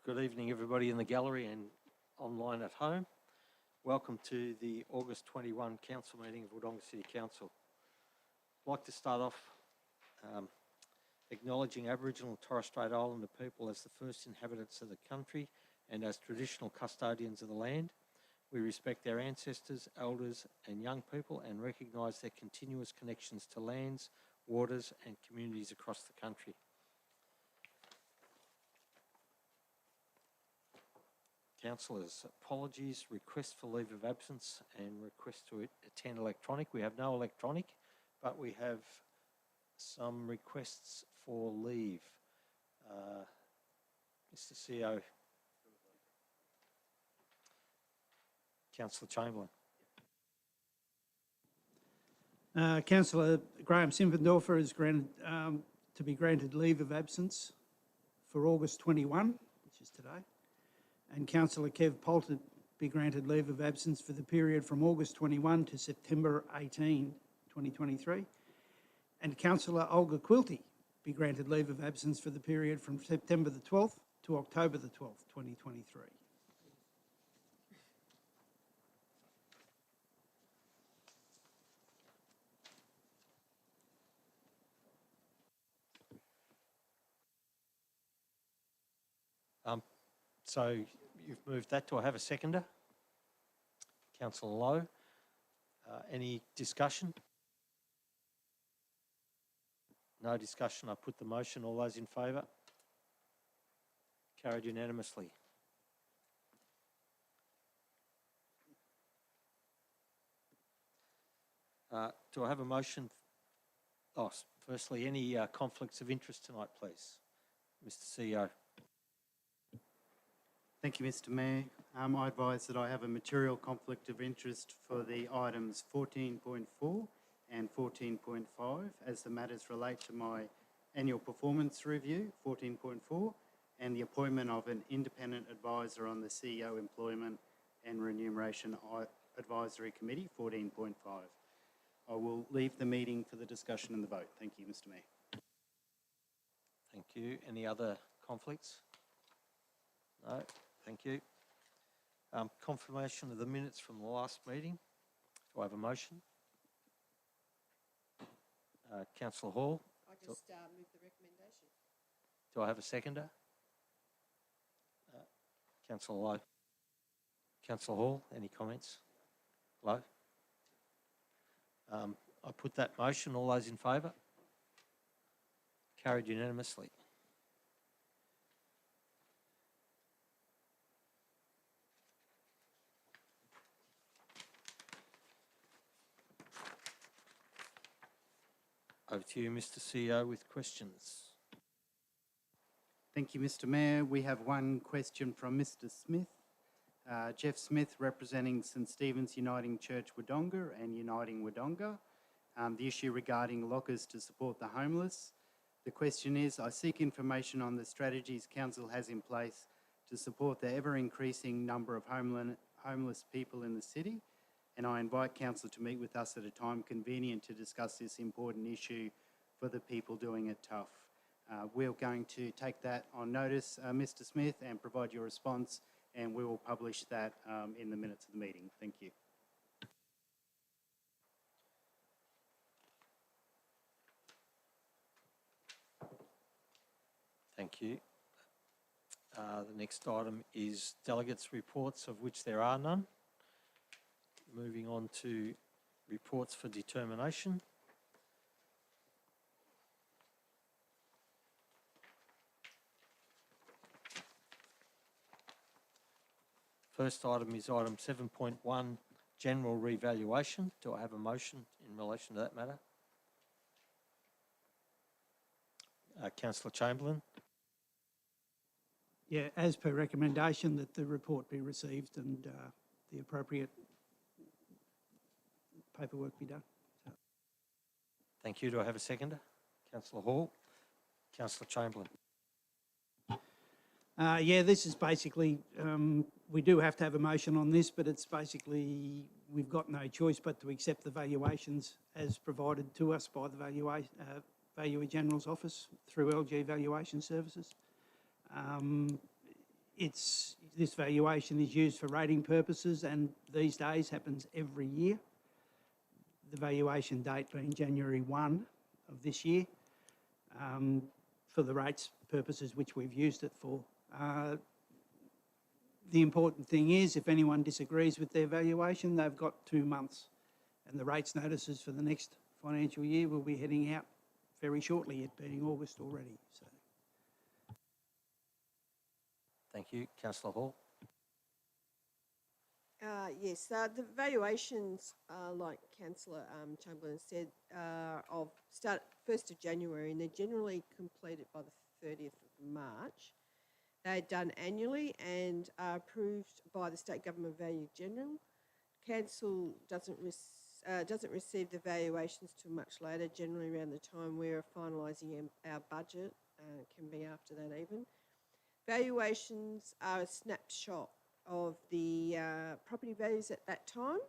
Good evening, everybody in the gallery and online at home. Welcome to the August 21 Council meeting of Wodonga City Council. I'd like to start off acknowledging Aboriginal and Torres Strait Islander people as the first inhabitants of the country and as traditional custodians of the land. We respect their ancestors, elders and young people and recognise their continuous connections to lands, waters and communities across the country. Councillors, apologies, request for leave of absence and request to attend electronic. We have no electronic, but we have some requests for leave. Mr. CEO. Councillor Chamberlain. Councillor Graham Simpendorfer is granted, to be granted leave of absence for August 21, which is today, and Councillor Kev Poulter be granted leave of absence for the period from August 21 to September 18, 2023, and Councillor Olga Quilty be granted leave of absence for the period from September the 12th to October the 12th, 2023. So you've moved that. Do I have a seconder? Councillor Lowe. Any discussion? No discussion. I put the motion. All those in favour? Carried unanimously. Do I have a motion? Oh, firstly, any conflicts of interest tonight, please? Mr. CEO. Thank you, Mr. Mayor. I advise that I have a material conflict of interest for the items 14.4 and 14.5 as the matters relate to my annual performance review, 14.4, and the appointment of an independent advisor on the CEO Employment and Remuneration Advisory Committee, 14.5. I will leave the meeting for the discussion and the vote. Thank you, Mr. Mayor. Thank you. Any other conflicts? No. Thank you. Confirmation of the minutes from the last meeting. Do I have a motion? Councillor Hall. I just move the recommendation. Do I have a seconder? Councillor Lowe. Councillor Hall, any comments? Lowe? I put that motion. All those in favour? Carried unanimously. Over to you, Mr. CEO, with questions. Thank you, Mr. Mayor. We have one question from Mr. Smith. Jeff Smith, representing St Stephen's Uniting Church Wodonga and Uniting Wodonga. The issue regarding lockers to support the homeless. The question is, I seek information on the strategies Council has in place to support the ever-increasing number of homeless people in the city, and I invite Council to meet with us at a time convenient to discuss this important issue for the people doing it tough. We're going to take that on notice, Mr. Smith, and provide your response, and we will publish that in the minutes of the meeting. Thank you. Thank you. The next item is delegates' reports, of which there are none. Moving on to reports for determination. First item is item 7.1, general revaluation. Do I have a motion in relation to that matter? Councillor Chamberlain. Yeah, as per recommendation that the report be received and the appropriate paperwork be done. Thank you. Do I have a seconder? Councillor Hall. Councillor Chamberlain. Yeah, this is basically, we do have to have a motion on this, but it's basically, we've got no choice but to accept the valuations as provided to us by the Valuer General's Office through LG Valuation Services. this valuation is used for rating purposes and these days happens every year. The valuation date being January 1 of this year, for the rates purposes which we've used it for. The important thing is, if anyone disagrees with their valuation, they've got 2 months, and the rates notices for the next financial year will be heading out very shortly, it being August already. So, Thank you. Councillor Hall. Yes, the valuations, like Councillor Chamberlain said, of start 1st of January, and they're generally completed by the 30th of March. They're done annually and are approved by the State Government Value General. Council doesn't receive the valuations till much later, generally around the time we're finalising our budget. It can be after that even. Valuations are a snapshot of the property values at that time.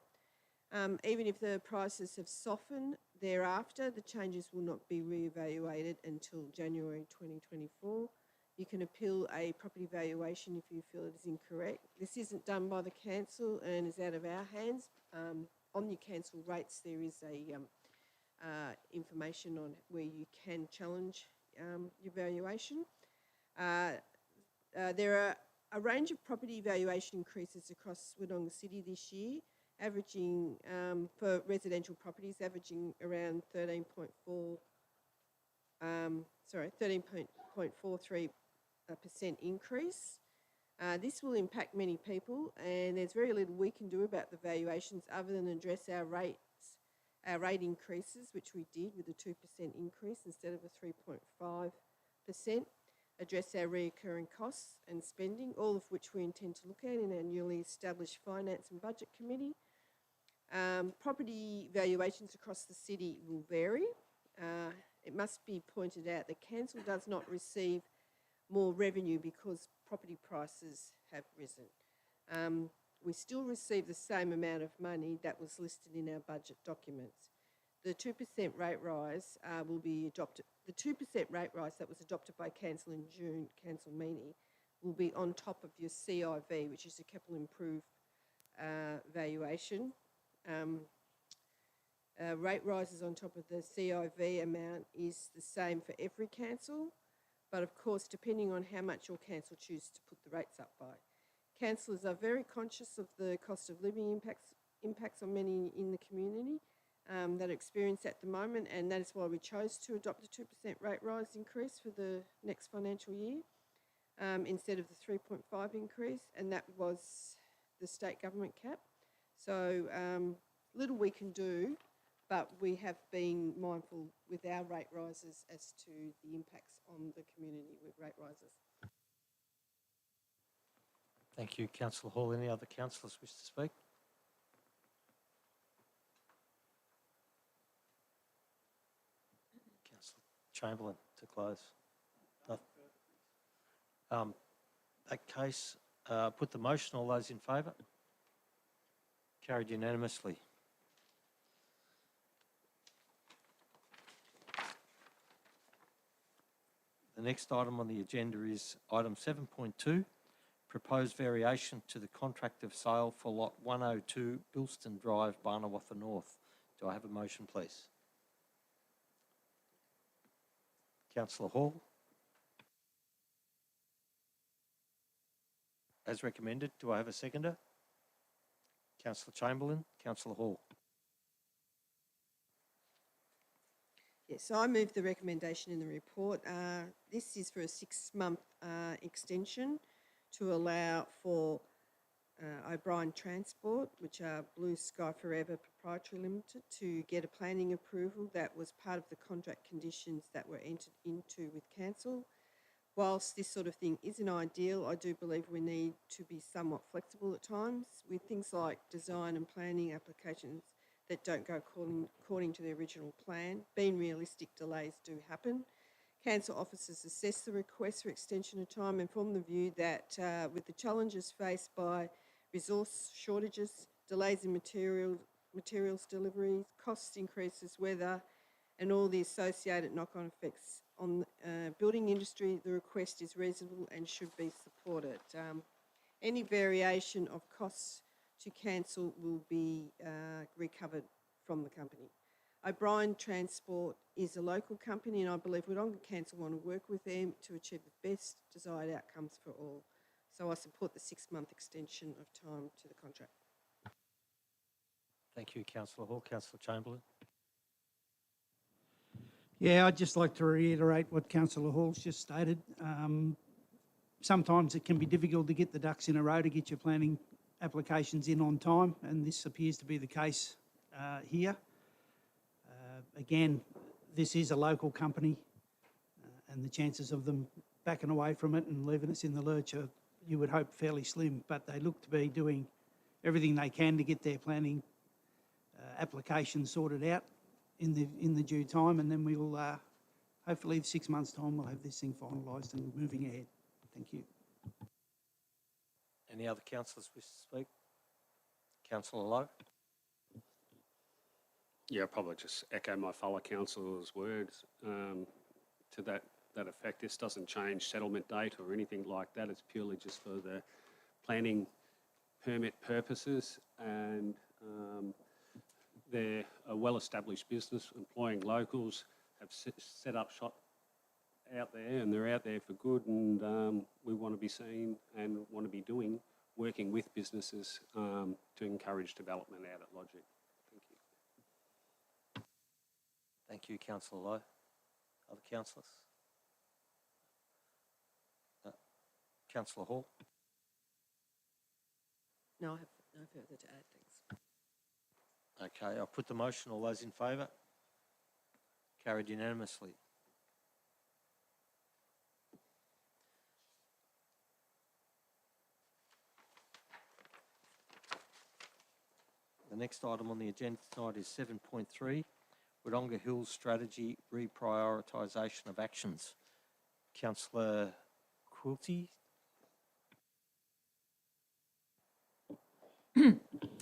Even if the prices have softened thereafter, the changes will not be re-evaluated until January 2024. You can appeal a property valuation if you feel it is incorrect. This isn't done by the council and is out of our hands. On your council rates, there is a information on where you can challenge your valuation. There are a range of property valuation increases across Wodonga City this year, averaging for residential properties, averaging around 13.43% increase. This will impact many people, and there's very little we can do about the valuations other than address our rate increases, which we did with a 2% increase instead of a 3.5%. Address our recurring costs and spending, all of which we intend to look at in our newly established Finance and Budget Committee. Property valuations across the city will vary. It must be pointed out that council does not receive more revenue because property prices have risen. We still receive the same amount of money that was listed in our budget documents. The 2% rate rise will be adopted. The 2% rate rise that was adopted by council in June council meeting will be on top of your CIV, which is a capital improved valuation. Rate rises on top of the CIV amount is the same for every council, but of course, depending on how much your council chooses to put the rates up by. Councillors are very conscious of the cost of living impacts on many in the community that are experienced at the moment, and that is why we chose to adopt a 2% rate rise increase for the next financial year instead of the 3.5 increase, and that was the state government cap. So little we can do, but we have been mindful with our rate rises as to the impacts on the community with rate rises. Thank you, Councillor Hall. Any other councillors wish to speak? Councillor Chamberlain to close. That case, put the motion. All those in favour? Carried unanimously. The next item on the agenda is item 7.2, proposed variation to the contract of sale for lot 102 Bilston Drive, Barnawartha North. Do I have a motion, please? Councillor Hall. As recommended, do I have a seconder? Councillor Chamberlain, Councillor Hall. Yes, so I move the recommendation in the report. This is for a 6-month extension to allow for O'Brien Transport, which are Blue Sky Forever Proprietary Limited, to get a planning approval that was part of the contract conditions that were entered into with council. Whilst this sort of thing isn't ideal, I do believe we need to be somewhat flexible at times with things like design and planning applications that don't go according to the original plan. Being realistic, delays do happen. Council officers assess the request for extension of time and form the view that with the challenges faced by resource shortages, delays in materials deliveries, cost increases, weather, and all the associated knock-on effects on building industry, the request is reasonable and should be supported. Any variation of costs to council will be recovered from the company. O'Brien Transport is a local company, and I believe Wodonga Council want to work with them to achieve the best desired outcomes for all. So I support the 6-month extension of time to the contract. Thank you, Councillor Hall. Councillor Chamberlain. Yeah, I'd just like to reiterate what Councillor Hall's just stated. Sometimes it can be difficult to get the ducks in a row to get your planning applications in on time, and this appears to be the case here. Again, this is a local company, and the chances of them backing away from it and leaving us in the lurch are, you would hope, fairly slim, but they look to be doing everything they can to get their planning application sorted out in the due time, and then we will hopefully 6 months' time we'll have this thing finalised and moving ahead. Thank you. Any other councillors wish to speak? Councillor Lowe. Yeah, I'll probably just echo my fellow councillors' words to that effect. This doesn't change settlement date or anything like that. It's purely just for the planning permit purposes, and they're a well-established business employing locals, have set up shop out there, and they're out there for good, and we want to be seen and want to be working with businesses to encourage development out at Logic. Thank you. Thank you, Councillor Lowe. Other councillors? Councillor Hall. No, I have no further to add, thanks. Okay, I'll put the motion. All those in favour? Carried unanimously. The next item on the agenda tonight is 7.3, Wodonga Hills Strategy Reprioritisation of Actions. Councillor Quilty.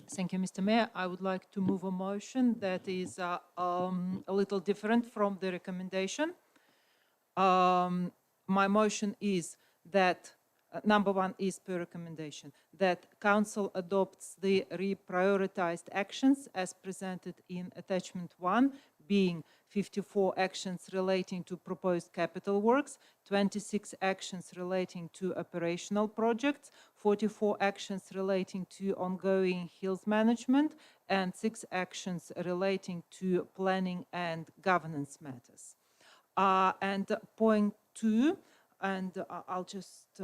Thank you, Mr. Mayor. I would like to move a motion that is a little different from the recommendation. My motion is that, number one is per recommendation, that Council adopts the reprioritised actions as presented in attachment 1, being 54 actions relating to proposed capital works, 26 actions relating to operational projects, 44 actions relating to ongoing hills management, and 6 actions relating to planning and governance matters. And point 2, and I'll just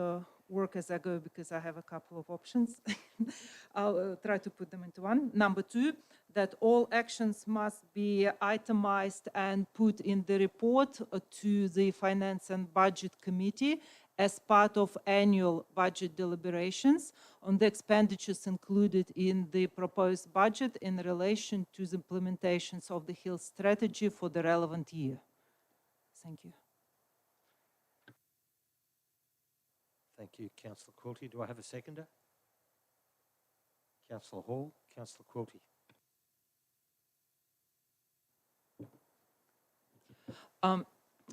work as I go because I have a couple of options. I'll try to put them into one. Number 2, that all actions must be itemized and put in the report to the Finance and Budget Committee as part of annual budget deliberations on the expenditures included in the proposed budget in relation to the implementations of the Hills strategy for the relevant year. Thank you. Thank you, Councillor Quilty. Do I have a seconder? Councillor Hall. Councillor Quilty.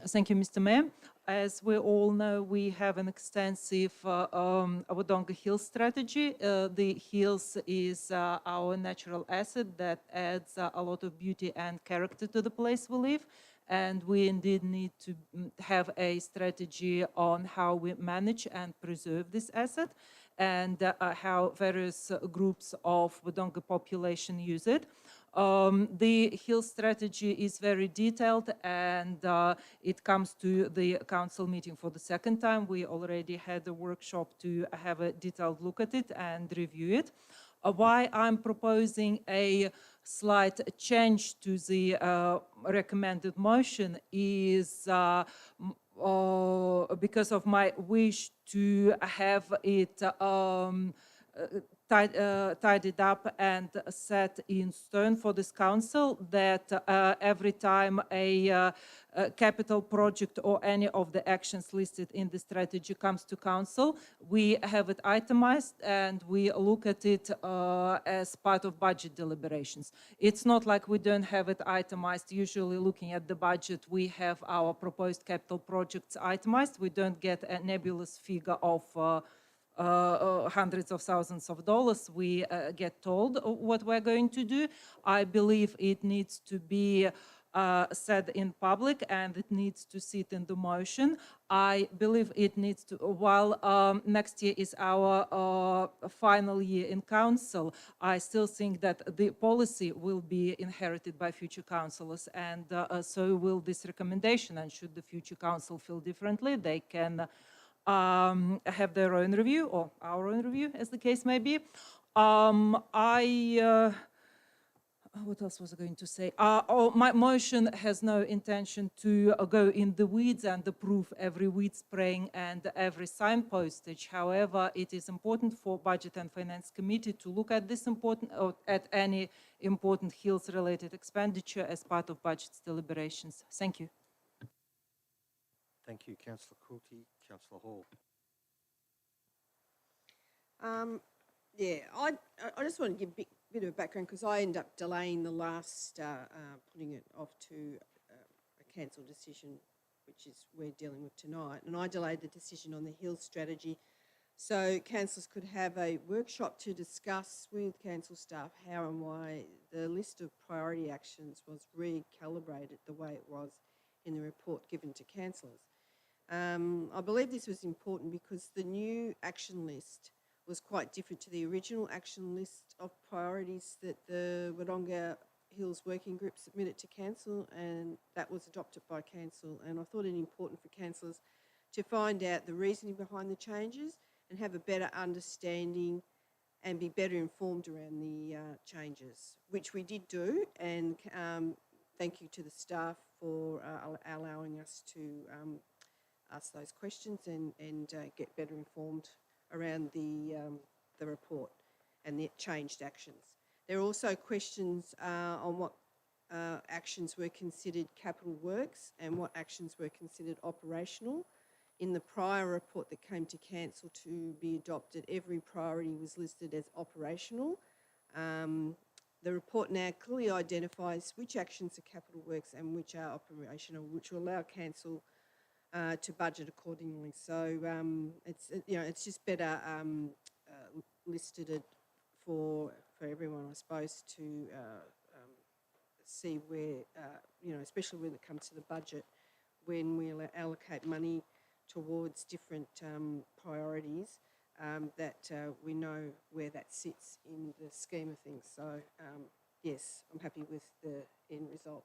Thank you, Mr. Mayor. As we all know, we have an extensive Wodonga Hills strategy. The Hills is our natural asset that adds a lot of beauty and character to the place we live. And we indeed need to have a strategy on how we manage and preserve this asset, and how various groups of Wodonga population use it. The Hill strategy is very detailed, and it comes to the council meeting for the second time. We already had a workshop to have a detailed look at it and review it. Why I'm proposing a slight change to the recommended motion is because of my wish to have it tidied up and set in stone for this council, that every time a capital project or any of the actions listed in the strategy comes to council, we have it itemized and we look at it as part of budget deliberations. It's not like we don't have it itemized. Usually looking at the budget, we have our proposed capital projects itemized. We don't get a nebulous figure of hundreds of thousands of dollars. We get told what we're going to do. I believe it needs to be said in public and it needs to sit in the motion. I believe it needs to, while next year is our final year in council, I still think that the policy will be inherited by future councillors, and so will this recommendation. And should the future council feel differently, they can have their own review, or our own review, as the case may be. What else was I going to say? My motion has no intention to go in the weeds and approve every weed spraying and every signpostage. However, it is important for Budget and Finance Committee to look at this important, or at any important hills-related expenditure as part of budget deliberations. Thank you. Thank you, Councillor Coulty. Councillor Hall. Yeah, I just want to give a bit of a background because I ended up delaying the last, putting it off to a council decision, which is we're dealing with tonight. And I delayed the decision on the Hills strategy so councillors could have a workshop to discuss with council staff how and why the list of priority actions was recalibrated the way it was in the report given to councillors. I believe this was important because the new action list was quite different to the original action list of priorities that the Wodonga Hills Working Group submitted to council, and that was adopted by council. And I thought it important for councillors to find out the reasoning behind the changes and have a better understanding and be better informed around the changes, which we did do. And thank you to the staff for allowing us to ask those questions and get better informed around the report and the changed actions. There are also questions on what actions were considered capital works and what actions were considered operational. In the prior report that came to council to be adopted, every priority was listed as operational. The report now clearly identifies which actions are capital works and which are operational, which will allow council to budget accordingly. So it's just better listed for everyone, I suppose, to see where especially when it comes to the budget, when we allocate money towards different priorities, that we know where that sits in the scheme of things. So yes, I'm happy with the end result.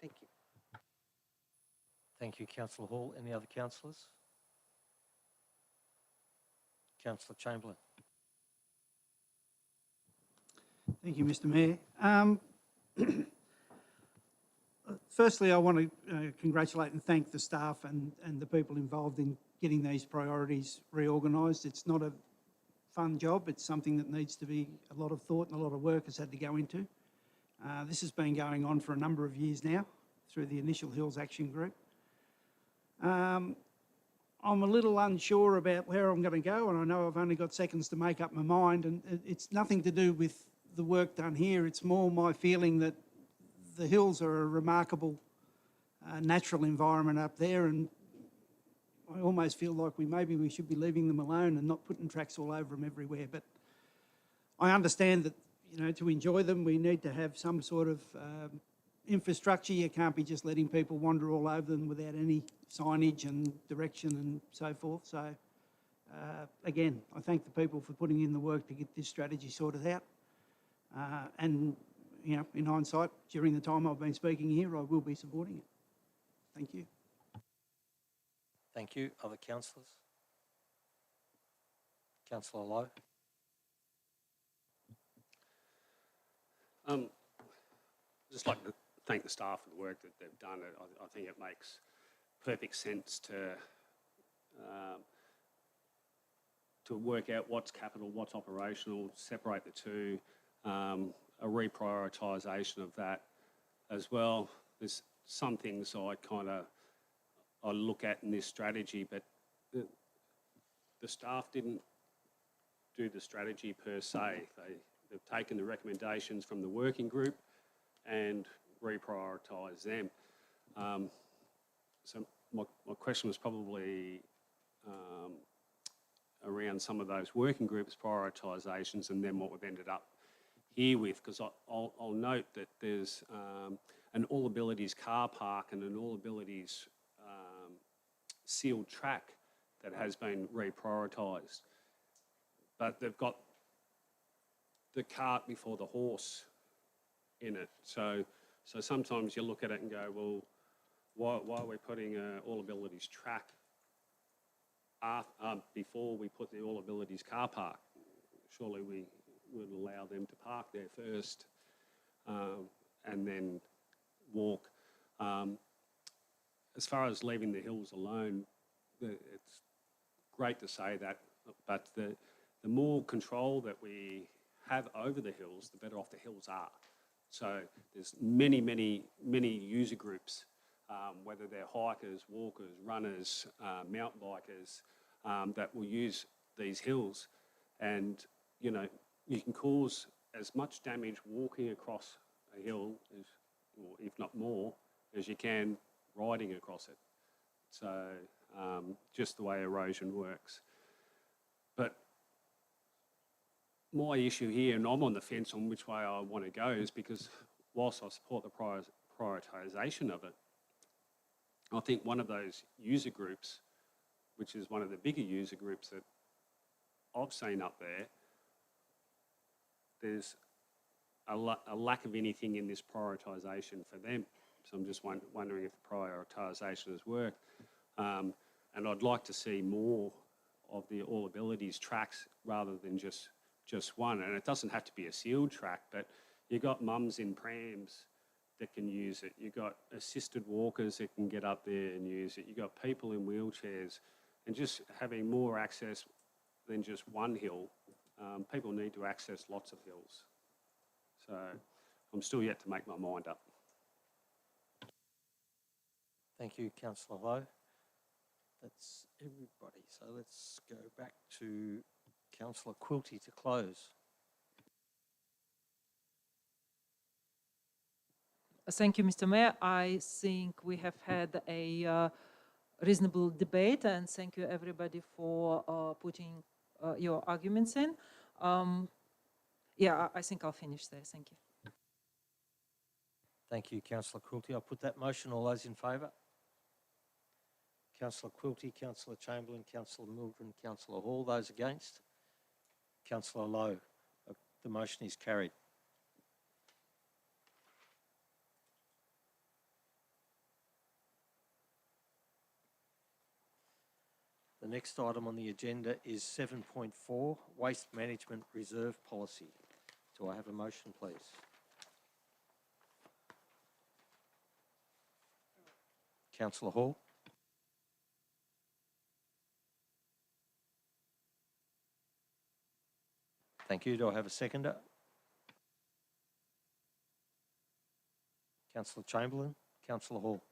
Thank you. Thank you, Councillor Hall. Any other councillors? Councillor Chamberlain. Thank you, Mr. Mayor. Firstly, I want to congratulate and thank the staff and the people involved in getting these priorities reorganised. It's not a fun job. It's something that needs to be a lot of thought and a lot of work has had to go into. This has been going on for a number of years now through the initial Hills Action Group. I'm a little unsure about where I'm going to go, and I know I've only got seconds to make up my mind, and it's nothing to do with the work done here. It's more my feeling that the hills are a remarkable natural environment up there, and I almost feel like maybe we should be leaving them alone and not putting tracks all over them everywhere. But I understand that, to enjoy them, we need to have some sort of infrastructure. You can't be just letting people wander all over them without any signage and direction and so forth. So again, I thank the people for putting in the work to get this strategy sorted out. And in hindsight, during the time I've been speaking here, I will be supporting it. Thank you. Thank you. Other councillors? Councillor Lowe. Just like to thank the staff for the work that they've done. I think it makes perfect sense to to work out what's capital, what's operational, separate the two, a reprioritisation of that as well. There's some things I look at in this strategy, but the staff didn't do the strategy per se. They've taken the recommendations from the working group and reprioritised them. So my question was probably around some of those working groups prioritisations and then what we've ended up here with, because I'll note that there's an all abilities car park and an all abilities sealed track that has been reprioritised, but they've got the cart before the horse in it. So sometimes you look at it and go, well, why are we putting an all abilities track before we put the all abilities car park? Surely we would allow them to park there first and then walk. As far as leaving the hills alone, it's great to say that, but the more control that we have over the hills, the better off the hills are. So there's many user groups, whether they're hikers, walkers, runners, mountain bikers, that will use these hills. And, you know, you can cause as much damage walking across a hill, or if not more, as you can riding across it. So just the way erosion works. But my issue here, and I'm on the fence on which way I want to go, is because whilst I support the prioritisation of it, I think one of those user groups, which is one of the bigger user groups that I've seen up there, there's a lack of anything in this prioritisation for them. So I'm just wondering if the prioritisation has worked. And I'd like to see more of the all abilities tracks rather than just one. And it doesn't have to be a sealed track, but you've got mums in prams that can use it. You've got assisted walkers that can get up there and use it. You've got people in wheelchairs, and just having more access than just one hill. People need to access lots of hills. So I'm still yet to make my mind up. Thank you, Councillor Lowe. That's everybody. So let's go back to Councillor Quilty to close. Thank you, Mr. Mayor. I think we have had a reasonable debate, and thank you everybody for putting your arguments in. Yeah, I think I'll finish there. Thank you. Thank you, Councillor Quilty. I'll put that motion. All those in favour? Councillor Quilty, Councillor Chamberlain, Councillor Mildren, Councillor Hall. Those against? Councillor Lowe. The motion is carried. The next item on the agenda is 7.4, Waste Management Reserve Policy. Do I have a motion, please? Councillor Hall. Thank you. Do I have a seconder? Councillor Chamberlain, Councillor Hall.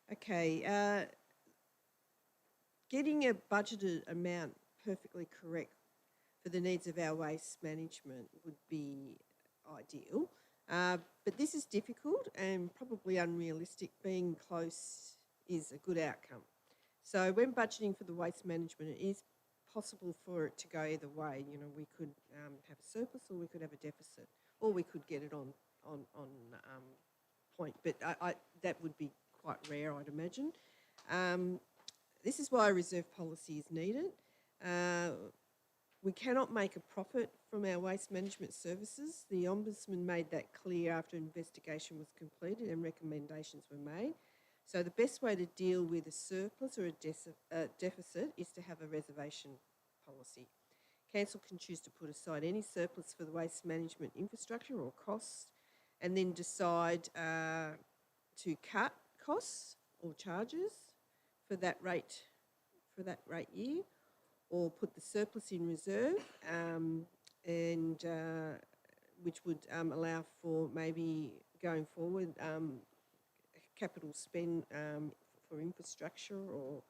Okay, getting a budgeted amount perfectly correct for the needs of our waste management would be ideal, but this is difficult and probably unrealistic. Being close is a good outcome. So when budgeting for the waste management, it is possible for it to go either way. You know, we could have a surplus, or we could have a deficit, or we could get it on point, but that would be quite rare, I'd imagine. This is why a reserve policy is needed. We cannot make a profit from our waste management services. The Ombudsman made that clear after investigation was completed and recommendations were made. So the best way to deal with a surplus or a deficit is to have a reservation policy. Council can choose to put aside any surplus for the waste management infrastructure or costs, and then decide to cut costs or charges for that rate for that rate year, or put the surplus in reserve, and which would allow for maybe going forward capital spend for infrastructure or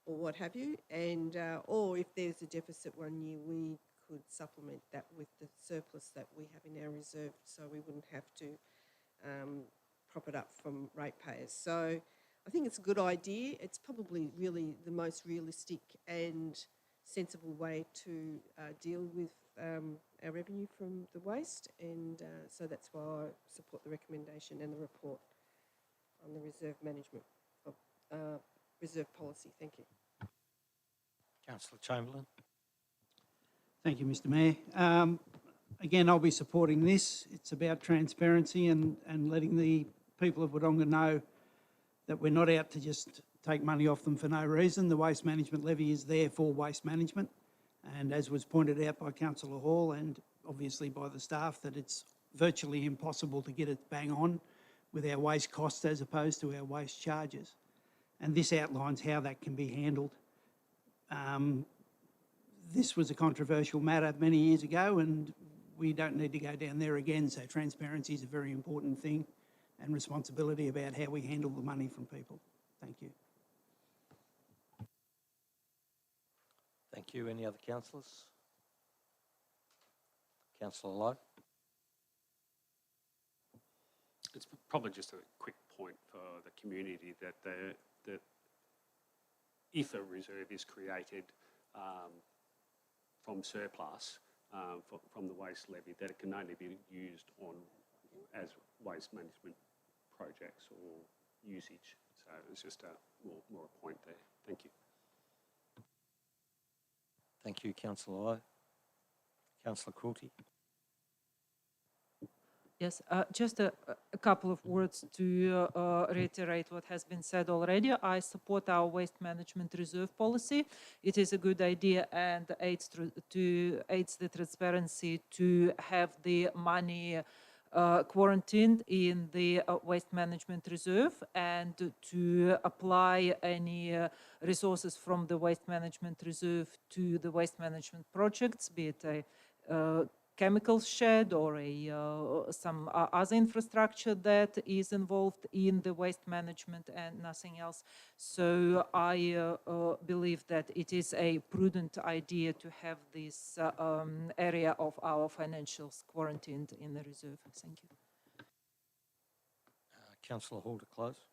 what have you, and or if there's a deficit one year, we could supplement that with the surplus that we have in our reserve, so we wouldn't have to prop it up from ratepayers. So I think it's a good idea. It's probably really the most realistic and sensible way to deal with our revenue from the waste, and so that's why I support the recommendation and the report on the reserve management of reserve policy. Thank you. Councillor Chamberlain. Thank you, Mr Mayor. Again, I'll be supporting this. It's about transparency and letting the people of Wodonga know that we're not out to just take money off them for no reason. The waste management levy is there for waste management, and as was pointed out by Councillor Hall and obviously by the staff, that it's virtually impossible to get it bang on with our waste costs as opposed to our waste charges. And this outlines how that can be handled. This was a controversial matter many years ago, and we don't need to go down there again, so transparency is a very important thing, and responsibility about how we handle the money from people. Thank you. Thank you. Any other councillors? Councillor Lowe. It's probably just a quick point for the community that if a reserve is created from surplus from the waste levy, that it can only be used as waste management projects or usage. So it's just more a point there. Thank you. Thank you, Councillor Lowe. Councillor Quilty. Yes, just a couple of words to reiterate what has been said already. I support our waste management reserve policy. It is a good idea and aids the transparency to have the money quarantined in the waste management reserve, and to apply any resources from the waste management reserve to the waste management projects, be it a chemical shed or some other infrastructure that is involved in the waste management and nothing else. So I believe that it is a prudent idea to have this area of our financials quarantined in the reserve. Thank you. Councillor Hall to close.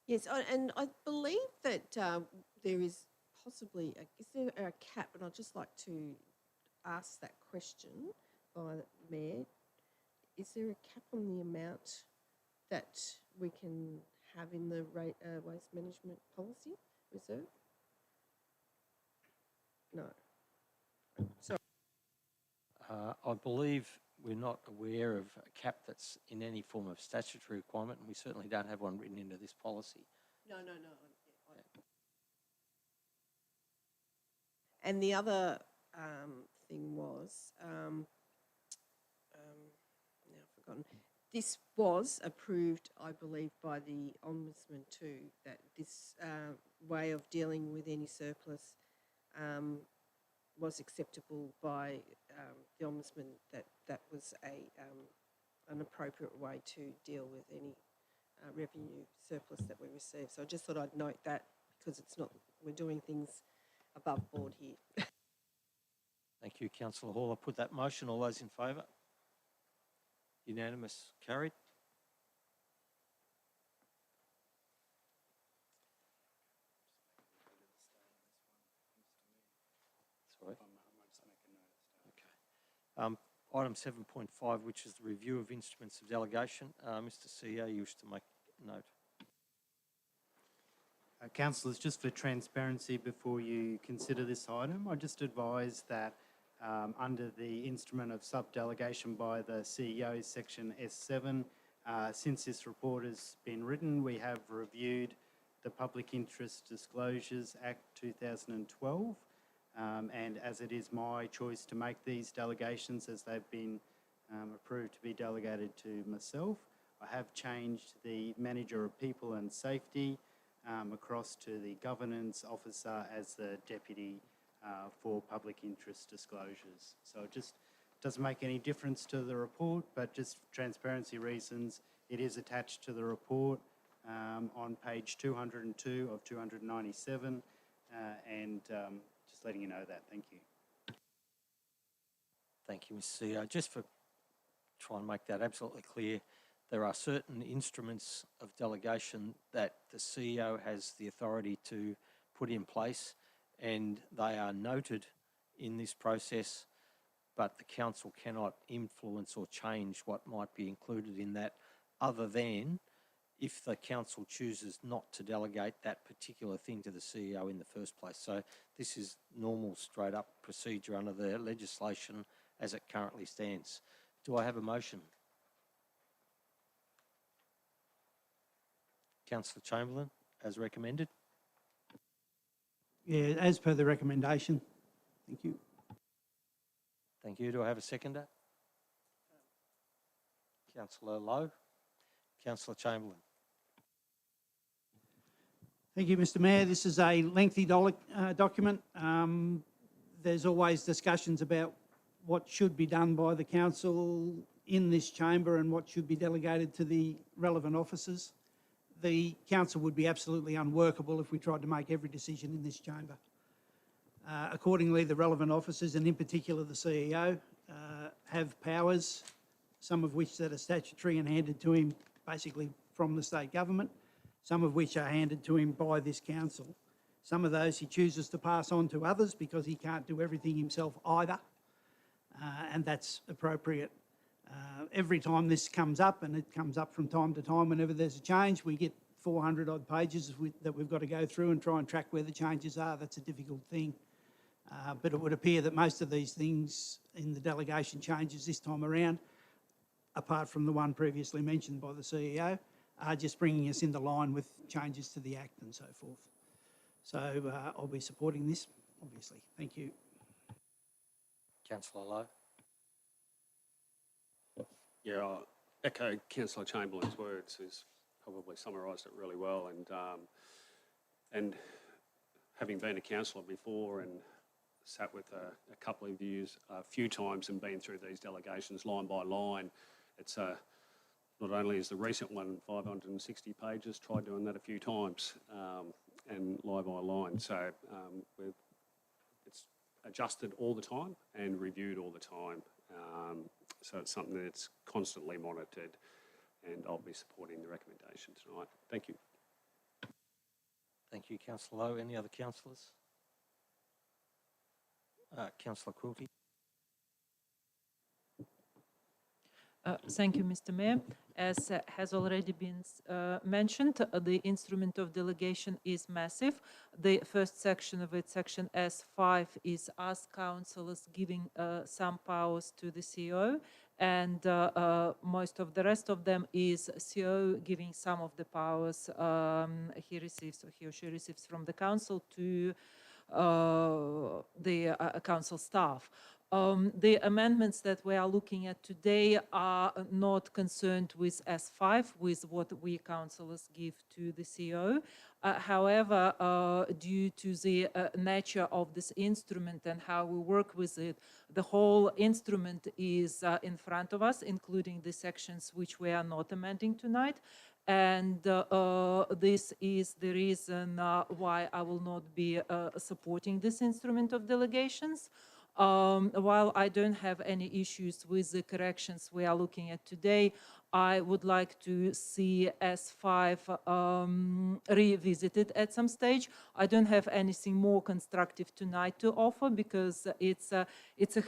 Yes, and I believe that there is possibly, is there a cap? And I'd just like to ask that question by the Mayor. Is there a cap on the amount that we can have in the waste management policy reserve? No. Sorry. I believe we're not aware of a cap that's in any form of statutory requirement, and we certainly don't have one written into this policy. No. And the other thing was, now I've forgotten, this was approved, I believe, by the Ombudsman too, that this way of dealing with any surplus was acceptable by the Ombudsman, that was an appropriate way to deal with any revenue surplus that we receive. So I just thought I'd note that, because it's not, we're doing things above board here. Thank you, Councillor Hall. I'll put that motion. All those in favour? Unanimous. Carried. Sorry. Okay. Item 7.5, which is the review of instruments of delegation. Mr CEO, you wish to make a note. Councillors, just for transparency, before you consider this item, I just advise that under the instrument of sub-delegation by the CEO, section S7, since this report has been written, we have reviewed the Public Interest Disclosures Act 2012, and as it is my choice to make these delegations as they've been approved to be delegated to myself, I have changed the Manager of People and Safety across to the governance officer as the deputy for public interest disclosures. So it just doesn't make any difference to the report, but just for transparency reasons, it is attached to the report on page 202 of 297, and just letting you know that. Thank you. Thank you, Mr. CEO. Just for try and make that absolutely clear, there are certain instruments of delegation that the CEO has the authority to put in place, and they are noted in this process, but the council cannot influence or change what might be included in that, other than if the council chooses not to delegate that particular thing to the CEO in the first place. So this is normal straight up procedure under the legislation as it currently stands. Do I have a motion? Councillor Chamberlain, as recommended. Yeah, as per the recommendation. Thank you. Thank you. Do I have a seconder? Councillor Lowe. Councillor Chamberlain. Thank you, Mr. Mayor. This is a lengthy document. There's always discussions about what should be done by the council in this chamber and what should be delegated to the relevant officers. The council would be absolutely unworkable if we tried to make every decision in this chamber. Accordingly, the relevant officers, and in particular the CEO, have powers, some of which that are statutory and handed to him basically from the state government, some of which are handed to him by this council. Some of those he chooses to pass on to others because he can't do everything himself either, and that's appropriate. Every time this comes up, and it comes up from time to time whenever there's a change, we get 400 odd pages that we've got to go through and try and track where the changes are. That's a difficult thing. But it would appear that most of these things in the delegation changes this time around, apart from the one previously mentioned by the CEO, are just bringing us into line with changes to the Act and so forth. So I'll be supporting this, obviously. Thank you. Councillor Lowe. Yeah, I'll echo Councillor Chamberlain's words. He's probably summarised it really well. And having been a councillor before and sat with a couple of yous a few times and been through these delegations line by line, it's not only is the recent one 560 pages, tried doing that a few times and line by line. So it's adjusted all the time and reviewed all the time. So it's something that's constantly monitored, and I'll be supporting the recommendation tonight. Thank you. Thank you, Councillor Lowe. Any other councillors? Councillor Quilty. Thank you, Mr. Mayor. As has already been mentioned, the instrument of delegation is massive. The first section of it, section S5, is us councillors giving some powers to the CEO, and most of the rest of them is CEO giving some of the powers he or she receives from the council to the council staff. The amendments that we are looking at today are not concerned with S5, with what we councillors give to the CEO. However, due to the nature of this instrument and how we work with it, the whole instrument is in front of us, including the sections which we are not amending tonight. And this is the reason why I will not be supporting this instrument of delegations. While I don't have any issues with the corrections we are looking at today, I would like to see S5 revisited at some stage. I don't have anything more constructive tonight to offer because it's a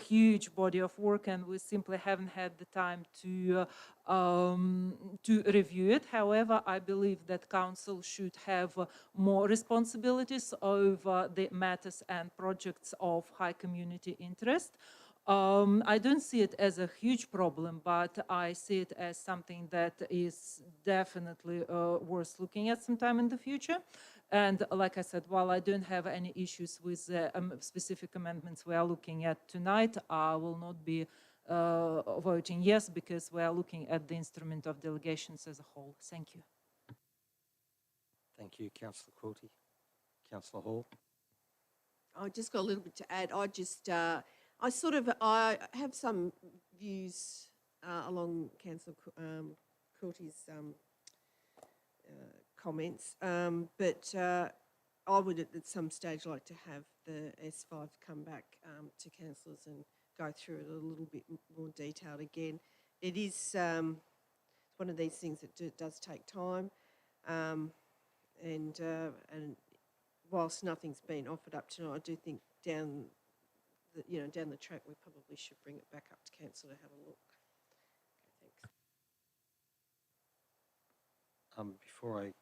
huge body of work and we simply haven't had the time to review it. However, I believe that council should have more responsibilities over the matters and projects of high community interest. I don't see it as a huge problem, but I see it as something that is definitely worth looking at sometime in the future. And like I said, while I don't have any issues with the specific amendments we are looking at tonight, I will not be voting yes because we are looking at the instrument of delegations as a whole. Thank you. Thank you, councillor Quilty. Councillor Hall. I just got a little bit to add. I have some views along Councillor Quilty's comments, but I would at some stage like to have the S5 come back to councillors and go through it a little bit more detailed again. It is one of these things that does take time, and whilst nothing's been offered up tonight, I do think down the track we probably should bring it back up to council to have a look. Okay, thanks. Before I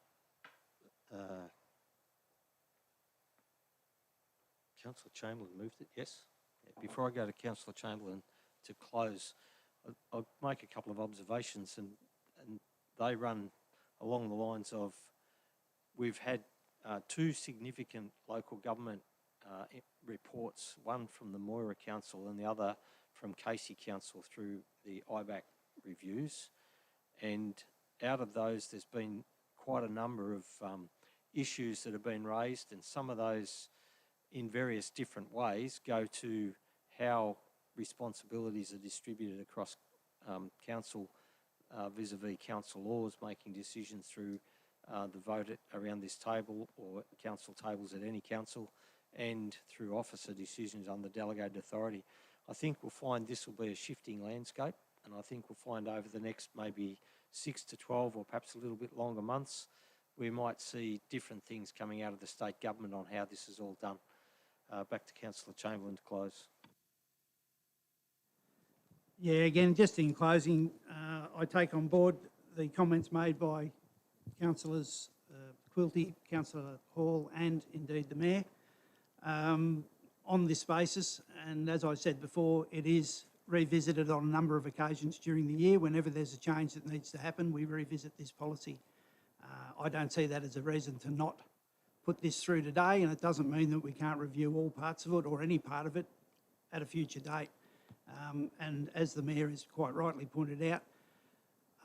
Councillor Chamberlain moved it, yes? Yeah, before I go to Councillor Chamberlain to close, I'll make a couple of observations, and they run along the lines of we've had two significant local government reports, one from the Moira Council and the other from Casey Council through the IBAC reviews. And out of those, there's been quite a number of issues that have been raised, and some of those in various different ways go to how responsibilities are distributed across council vis-a-vis council laws, making decisions through the vote around this table or council tables at any council, and through officer decisions under delegated authority. I think we'll find this will be a shifting landscape, and I think we'll find over the next maybe 6 to 12 or perhaps a little bit longer months, we might see different things coming out of the state government on how this is all done. Back to Councillor Chamberlain to close. Yeah, again, just in closing, I take on board the comments made by councillors Quilty, councillor Hall and indeed the Mayor on this basis. And as I said before, it is revisited on a number of occasions during the year. Whenever there's a change that needs to happen, we revisit this policy. I don't see that as a reason to not put this through today, and it doesn't mean that we can't review all parts of it or any part of it at a future date. And as the Mayor has quite rightly pointed out,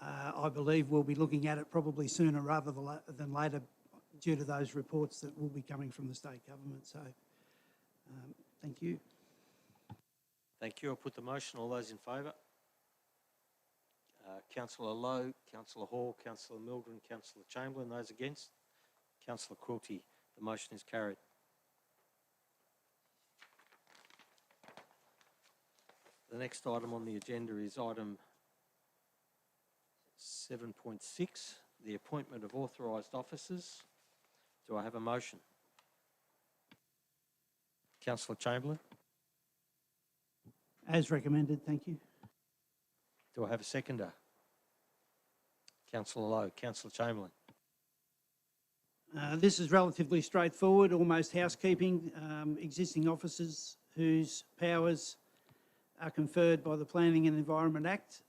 I believe we'll be looking at it probably sooner rather than later due to those reports that will be coming from the state government. So, thank you. Thank you. I'll put the motion. All those in favour? Councillor Lowe, Councillor Hall, Councillor Mildren, Councillor Chamberlain. Those against? Councillor Quilty. The motion is carried. The next item on the agenda is item 7.6, the appointment of authorised officers. Do I have a motion? Councillor Chamberlain. As recommended, thank you. Do I have a seconder? Councillor Lowe. Councillor Chamberlain. This is relatively straightforward, almost housekeeping. Existing officers whose powers are conferred by the Planning and Environment Act.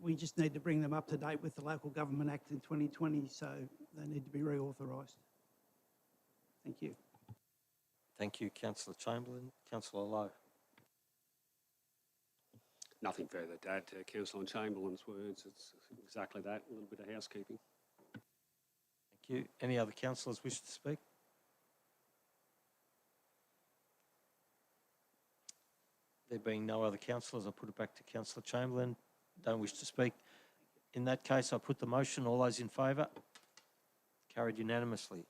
We just need to bring them up to date with the Local Government Act in 2020, so they need to be reauthorised. Thank you. Thank you, Councillor Chamberlain. Councillor Lowe. Nothing further to add to Councillor Chamberlain's words. It's exactly that, a little bit of housekeeping. Thank you. Any other councillors wish to speak? There being no other councillors, I'll put it back to Councillor Chamberlain. Don't wish to speak. In that case, I'll put the motion. All those in favour? Carried unanimously.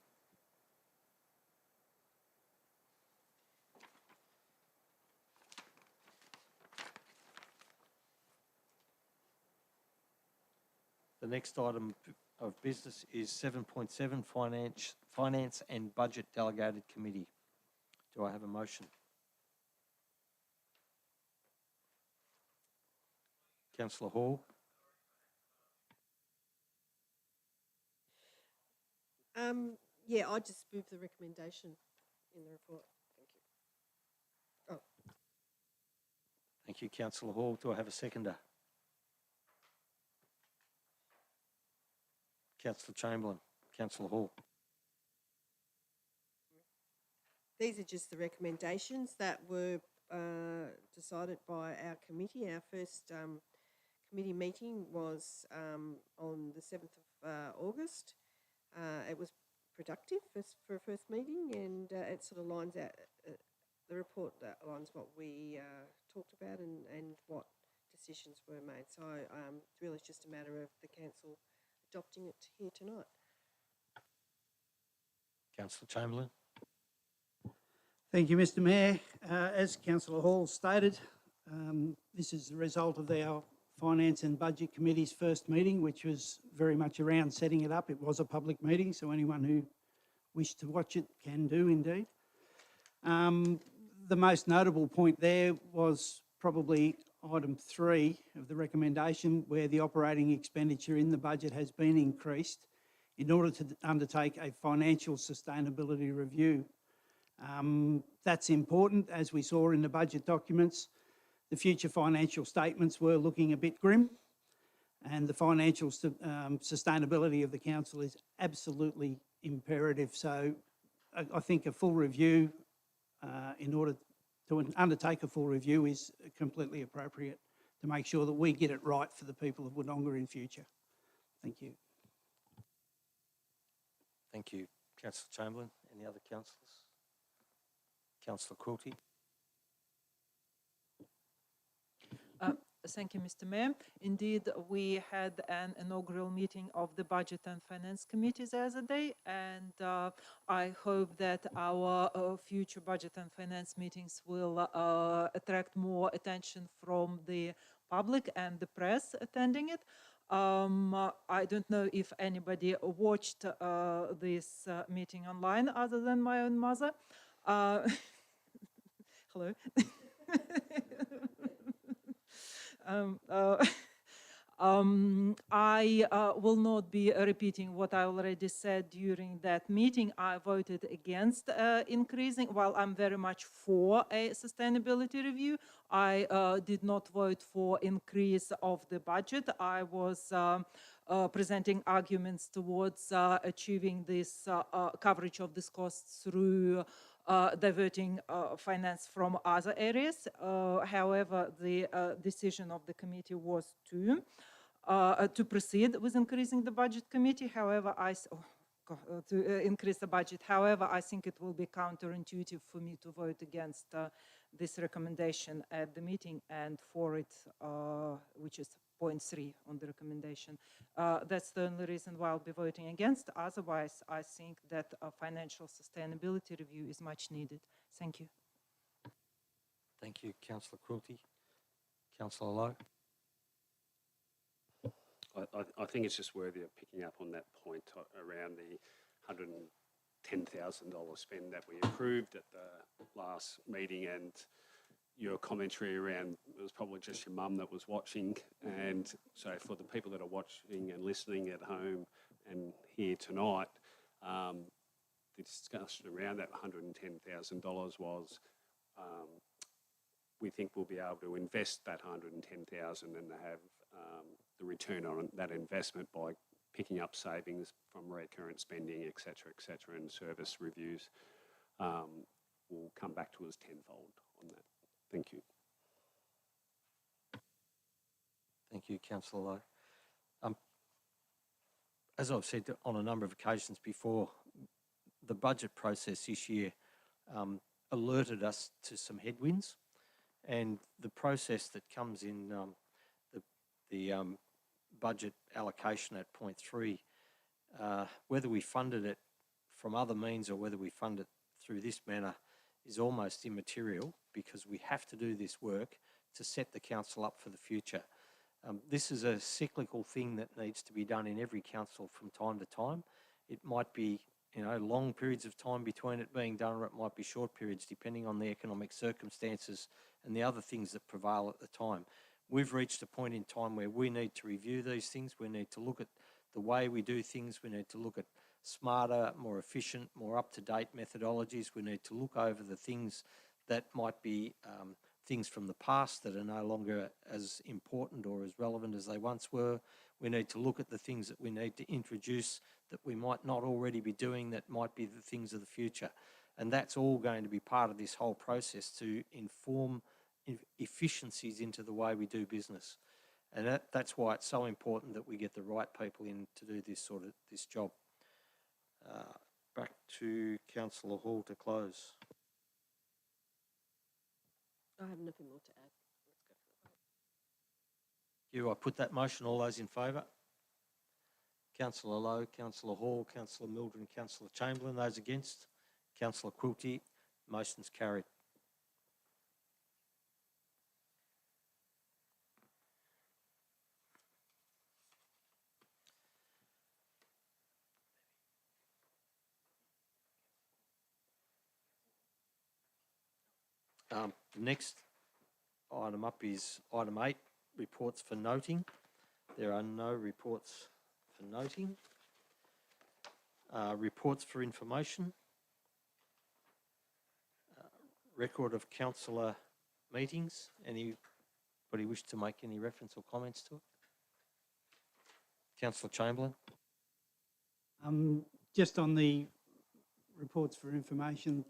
The next item of business is 7.7, Finance and Budget Delegated Committee. Do I have a motion? Councillor Hall. Yeah, I just move the recommendation in the report. Thank you. Oh. Thank you, Councillor Hall. Do I have a seconder? Councillor Chamberlain. Councillor Hall. These are just the recommendations that were decided by our committee. Our first committee meeting was on the 7th of August. It was productive for a first meeting, and it sort of lines out the report that aligns what we talked about and what decisions were made. So really it's just a matter of the council adopting it here tonight. Councillor Chamberlain. Thank you, Mr Mayor. As Councillor Hall stated, this is the result of our Finance and Budget Committee's first meeting, which was very much around setting it up. It was a public meeting, so anyone who wished to watch it can do indeed. The most notable point there was probably item 3 of the recommendation, where the operating expenditure in the budget has been increased in order to undertake a financial sustainability review. That's important. As we saw in the budget documents, the future financial statements were looking a bit grim, and the financial sustainability of the council is absolutely imperative. So I think a full review, in order to undertake a full review, is completely appropriate to make sure that we get it right for the people of Wodonga in future. Thank you. Thank you, Councillor Chamberlain. Any other councillors? Councillor Quilty. Thank you, Mr. Mayor. Indeed, we had an inaugural meeting of the Budget and Finance Committees the other day, and I hope that our future Budget and Finance meetings will attract more attention from the public and the press attending it. I don't know if anybody watched this meeting online other than my own mother. Hello. I will not be repeating what I already said during that meeting. I voted against increasing. While I'm very much for a sustainability review, I did not vote for increase of the budget. I was presenting arguments towards achieving this coverage of this cost through diverting finance from other areas. However, the decision of the committee was to proceed with increasing the budget committee. However, to increase the budget. However, I think it will be counterintuitive for me to vote against this recommendation at the meeting, and for it, which is point 3 on the recommendation. That's the only reason why I'll be voting against. Otherwise, I think that a financial sustainability review is much needed. Thank you. Thank you, Councillor Quilty. Councillor Lowe. I think it's just worthy of picking up on that point around the $110,000 spend that we approved at the last meeting, and your commentary around it was probably just your mum that was watching. And so for the people that are watching and listening at home and here tonight, the discussion around that $110,000 was we think we'll be able to invest that $110,000 and have the return on that investment by picking up savings from recurrent spending, et cetera, and service reviews will come back to us tenfold on that. Thank you. Thank you, Councillor Lowe. As I've said on a number of occasions before, the budget process this year alerted us to some headwinds, and the process that comes in the budget allocation at point 3, whether we funded it from other means or whether we fund it through this manner is almost immaterial, because we have to do this work to set the council up for the future. This is a cyclical thing that needs to be done in every council from time to time. It might be, long periods of time between it being done, or it might be short periods depending on the economic circumstances and the other things that prevail at the time. We've reached a point in time where we need to review these things. We need to look at the way we do things. We need to look at smarter, more efficient, more up-to-date methodologies. We need to look over the things that might be things from the past that are no longer as important or as relevant as they once were. We need to look at the things that we need to introduce that we might not already be doing that might be the things of the future. And that's all going to be part of this whole process to inform efficiencies into the way we do business. And that's why it's so important that we get the right people in to do this job. back to councillor Hall to close. I have nothing more to add. Let's go for the vote. I put that motion. All those in favour? Councillor Lowe, Councillor Hall, Councillor Mildred, Councillor Chamberlain. Those against? Councillor Quilty. Motion's carried. The next item up is item 8, reports for noting. There are no reports for noting. Reports for information. Record of councillor meetings. Anybody wish to make any reference or comments to it? Councillor Chamberlain. Just on the reports for information,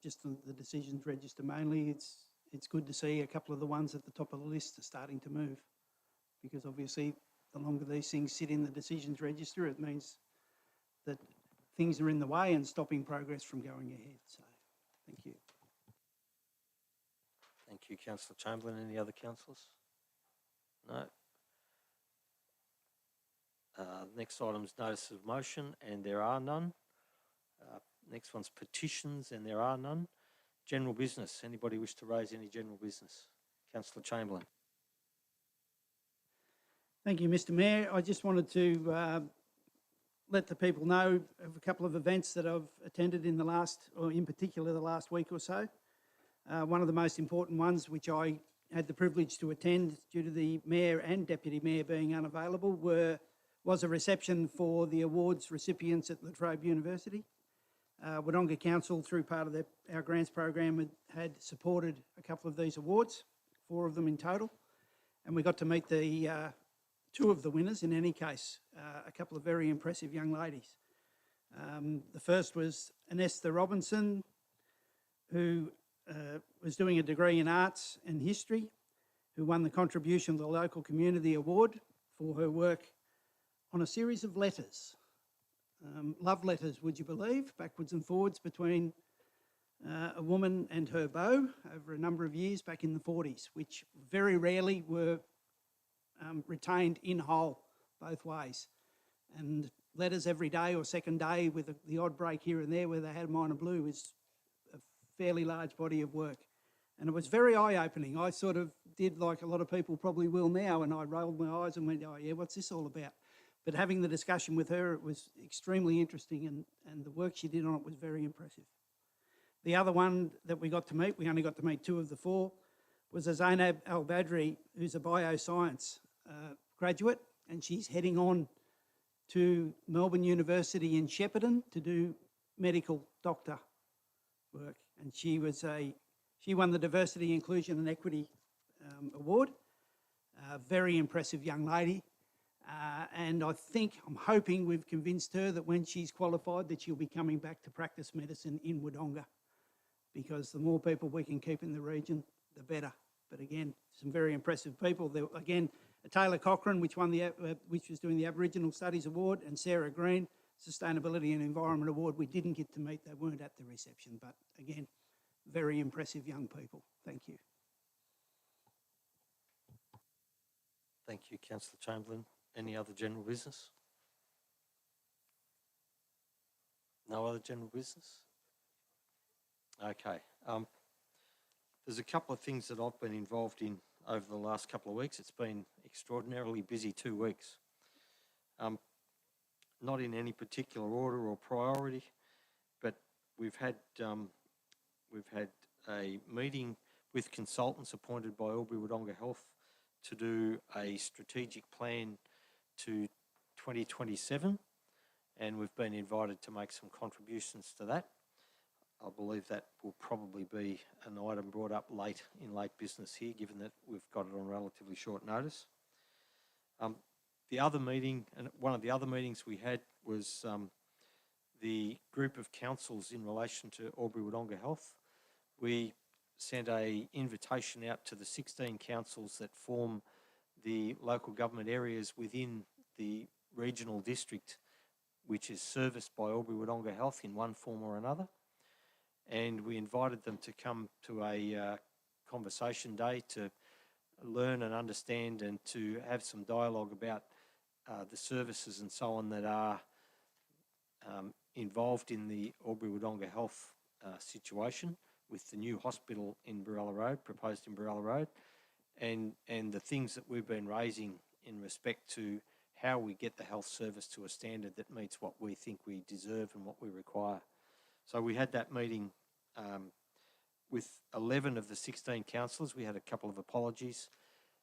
just on the decisions register mainly, it's good to see a couple of the ones at the top of the list are starting to move, because obviously the longer these things sit in the decisions register, it means that things are in the way and stopping progress from going ahead. So, thank you. Thank you, Councillor Chamberlain. Any other councillors? No. Next item is notice of motion, and there are none. Next one's petitions, and there are none. General business. Anybody wish to raise any general business? Councillor Chamberlain. Thank you, Mr. Mayor. I just wanted to let the people know of a couple of events that I've attended in the last, or in particular the last week or so. One of the most important ones, which I had the privilege to attend due to the Mayor and Deputy Mayor being unavailable, was a reception for the awards recipients at La Trobe University. Wodonga Council, through part of our grants program, had supported a couple of these awards, 4 of them in total, and we got to meet the 2 of the winners in any case, a couple of very impressive young ladies. The first was Anesta Robinson, who was doing a degree in arts and history, who won the Contribution to the Local Community Award for her work on a series of letters. Love letters, would you believe, backwards and forwards between a woman and her beau over a number of years back in the 40s, which very rarely were retained in whole both ways. And letters every day or second day with the odd break here and there where they had minor blue is a fairly large body of work. And it was very eye-opening. I sort of did like a lot of people probably will now, and I rolled my eyes and went, oh yeah, what's this all about? But having the discussion with her, it was extremely interesting, and the work she did on it was very impressive. The other one that we got to meet, we only got to meet 2 of the 4, was Zainab Al-Badri, who's a bioscience graduate, and she's heading on to Melbourne University in Shepparton to do medical doctor work. And she won the Diversity, Inclusion and Equity Award. A very impressive young lady. And I'm hoping we've convinced her that when she's qualified that she'll be coming back to practice medicine in Wodonga, because the more people we can keep in the region, the better. But again, some very impressive people. There, again, Taylor Cochrane, which was doing the Aboriginal Studies Award, and Sarah Green, Sustainability and Environment Award. We didn't get to meet, they weren't at the reception, but again, very impressive young people. Thank you. Thank you, Councillor Chamberlain. Any other general business? No other general business? Okay. There's a couple of things that I've been involved in over the last couple of weeks. It's been extraordinarily busy 2 weeks. Not in any particular order or priority, but we've had a meeting with consultants appointed by Albury Wodonga Health to do a strategic plan to 2027, and we've been invited to make some contributions to that. I believe that will probably be an item brought up late business here, given that we've got it on relatively short notice. The other meeting, and one of the other meetings we had was the group of councils in relation to Albury Wodonga Health. We sent an invitation out to the 16 councils that form the local government areas within the regional district which is serviced by Wodonga Health in one form or another. And we invited them to come to a conversation day to learn and understand and to have some dialogue about the services and so on that are involved in the Wodonga Health situation with the new hospital in Barella Road, proposed in Barella Road, and the things that we've been raising in respect to how we get the health service to a standard that meets what we think we deserve and what we require. So we had that meeting with 11 of the 16 councillors. We had a couple of apologies,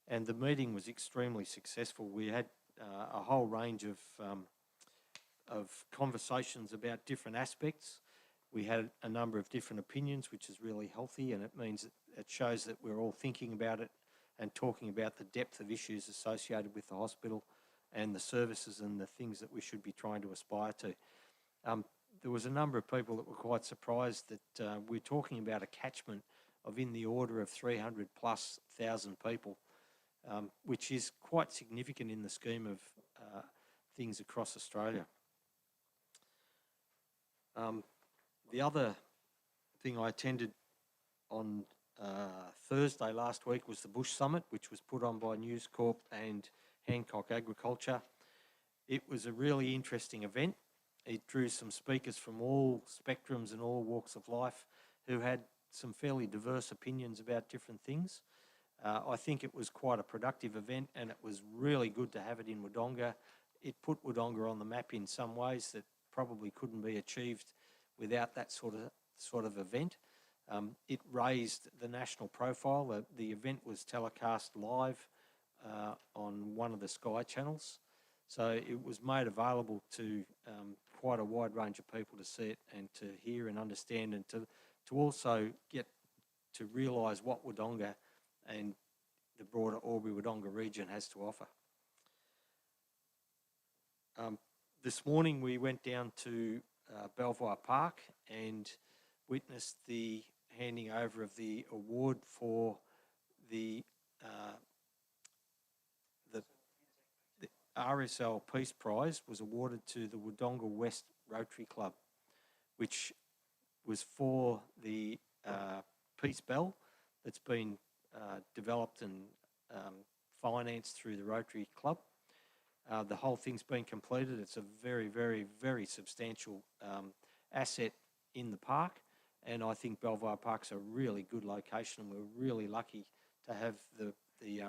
and the meeting was extremely successful. We had a whole range of conversations about different aspects. We had a number of different opinions, which is really healthy, and it means that it shows that we're all thinking about it and talking about the depth of issues associated with the hospital and the services and the things that we should be trying to aspire to. There was a number of people that were quite surprised that we're talking about a catchment of in the order of 300,000+ people, which is quite significant in the scheme of things across Australia. The other thing I attended on Thursday last week was the Bush Summit, which was put on by News Corp and Hancock Agriculture. It was a really interesting event. It drew some speakers from all spectrums and all walks of life who had some fairly diverse opinions about different things. I think it was quite a productive event, and it was really good to have it in Wodonga. It put Wodonga on the map in some ways that probably couldn't be achieved without that sort of event. It raised the national profile. The event was telecast live on one of the Sky channels. So it was made available to quite a wide range of people to see it and to hear and understand, and to also get to realise what Wodonga and the broader Wodonga region has to offer. This morning we went down to Belvoir Park and witnessed the handing over of the award for the RSL Peace Prize was awarded to the Wodonga West Rotary Club, which was for the Peace Bell that's been developed and financed through the Rotary Club. The whole thing's been completed. It's a very, very, very substantial asset in the park, and I think Belvoir Park's a really good location, and we're really lucky to have the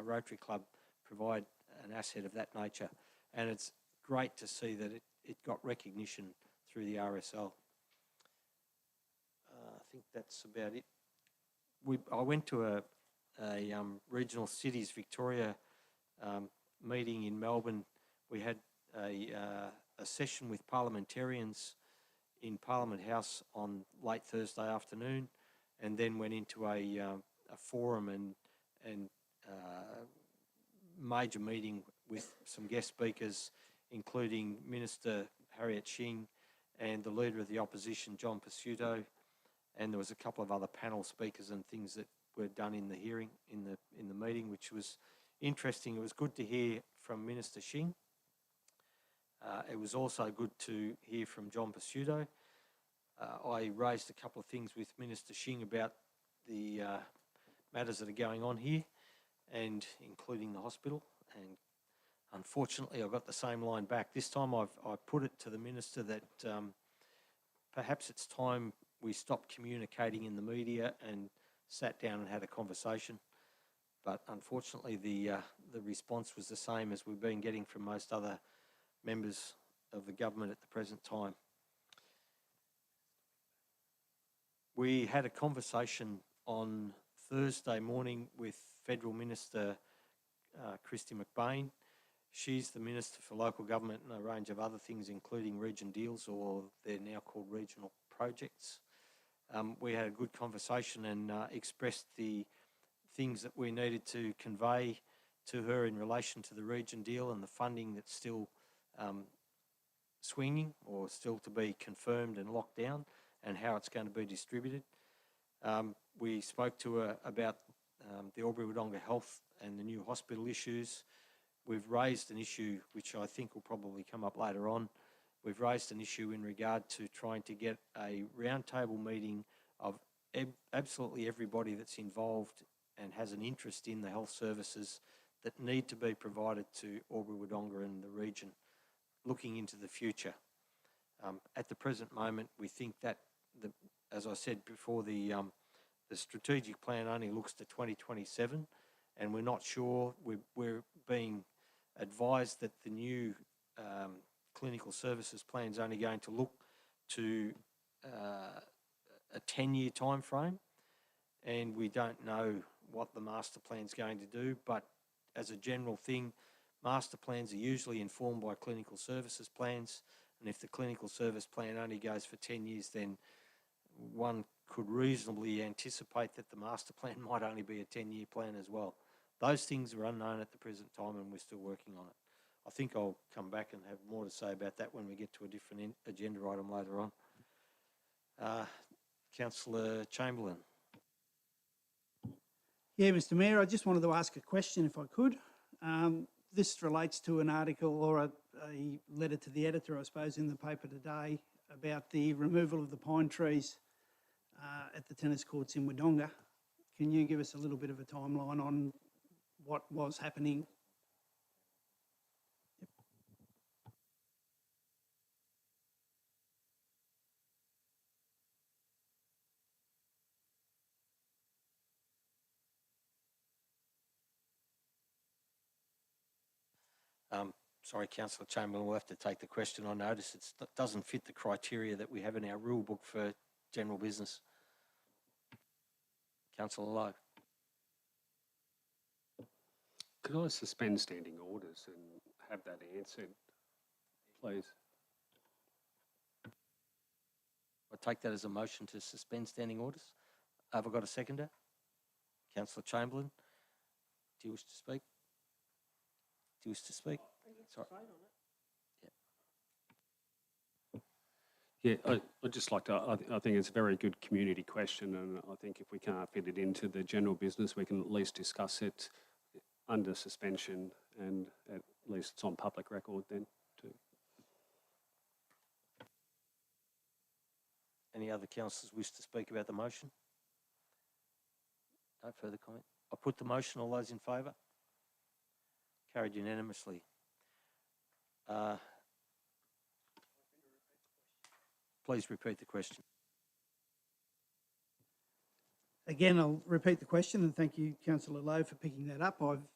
Rotary Club provide an asset of that nature, and it's great to see that it got recognition through the RSL. I think that's about it. I went to a Regional Cities Victoria meeting in Melbourne. We had a session with parliamentarians in Parliament House on late Thursday afternoon, and then went into a forum and major meeting with some guest speakers, including Minister Harriet Shing and the Leader of the Opposition, John Pasuto, and there was a couple of other panel speakers and things that were done in the hearing, in the meeting, which was interesting. It was good to hear from Minister Shing. It was also good to hear from John Pasuto. I raised a couple of things with Minister Shing about the matters that are going on here, and including the hospital, and unfortunately I got the same line back. This time I put it to the Minister that perhaps it's time we stopped communicating in the media and sat down and had a conversation. But unfortunately the response was the same as we've been getting from most other members of the government at the present time. We had a conversation on Thursday morning with Federal Minister Christy McBain. She's the Minister for Local Government and a range of other things, including region deals, or they're now called regional projects. We had a good conversation and expressed the things that we needed to convey to her in relation to the region deal and the funding that's still swinging or still to be confirmed and locked down, and how it's going to be distributed. We spoke to her about the Wodonga Health and the new hospital issues. We've raised an issue which I think will probably come up later on, we've raised an issue in regard to trying to get a roundtable meeting of absolutely everybody that's involved and has an interest in the health services that need to be provided to Albury Wodonga and the region, looking into the future. At the present moment, we think that, as I said before, the strategic plan only looks to 2027, and we're not sure. We're being advised that the new clinical services plan is only going to look to a 10-year time frame, and we don't know what the master plan's going to do. But as a general thing, master plans are usually informed by clinical services plans, and if the clinical service plan only goes for 10 years, then one could reasonably anticipate that the master plan might only be a 10-year plan as well. Those things are unknown at the present time, and we're still working on it. I think I'll come back and have more to say about that when we get to a different agenda item later on. Councillor Chamberlain. Yeah, Mr Mayor, I just wanted to ask a question if I could. This relates to an article or a letter to the editor, I suppose, in the paper today about the removal of the pine trees at the tennis courts in Wodonga. Can you give us a little bit of a timeline on what was happening? Sorry, Councillor Chamberlain, we'll have to take the question on notice. It doesn't fit the criteria that we have in our rule book for general business. Councillor Lowe. Could I suspend standing orders and have that answered, please? I take that as a motion to suspend standing orders. Have I got a seconder? Councillor Chamberlain, do you wish to speak? Do you wish to speak? Sorry. Yeah, I'd just like to, I think it's a very good community question, and I think if we can't fit it into the general business, we can at least discuss it under suspension, and at least it's on public record then too. Any other councillors wish to speak about the motion? No further comment. I put the motion. All those in favour? Carried unanimously. Please repeat the question. Again, I'll repeat the question, and thank you, Councillor Lowe, for picking that up. I've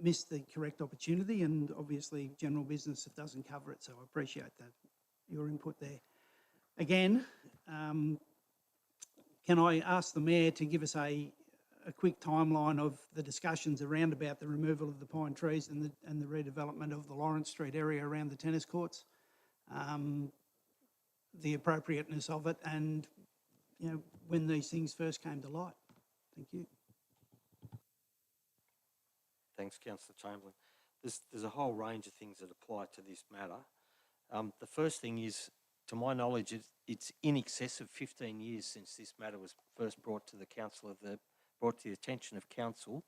missed the correct opportunity, and obviously general business doesn't cover it, so I appreciate that, your input there. Again, can I ask the Mayor to give us a quick timeline of the discussions around about the removal of the pine trees and the redevelopment of the Lawrence Street area around the tennis courts, the appropriateness of it, and when these things first came to light. Thank you. Thanks, Councillor Chamberlain. There's a whole range of things that apply to this matter. The first thing is, to my knowledge, it's in excess of 15 years since this matter was first brought to the brought to the attention of council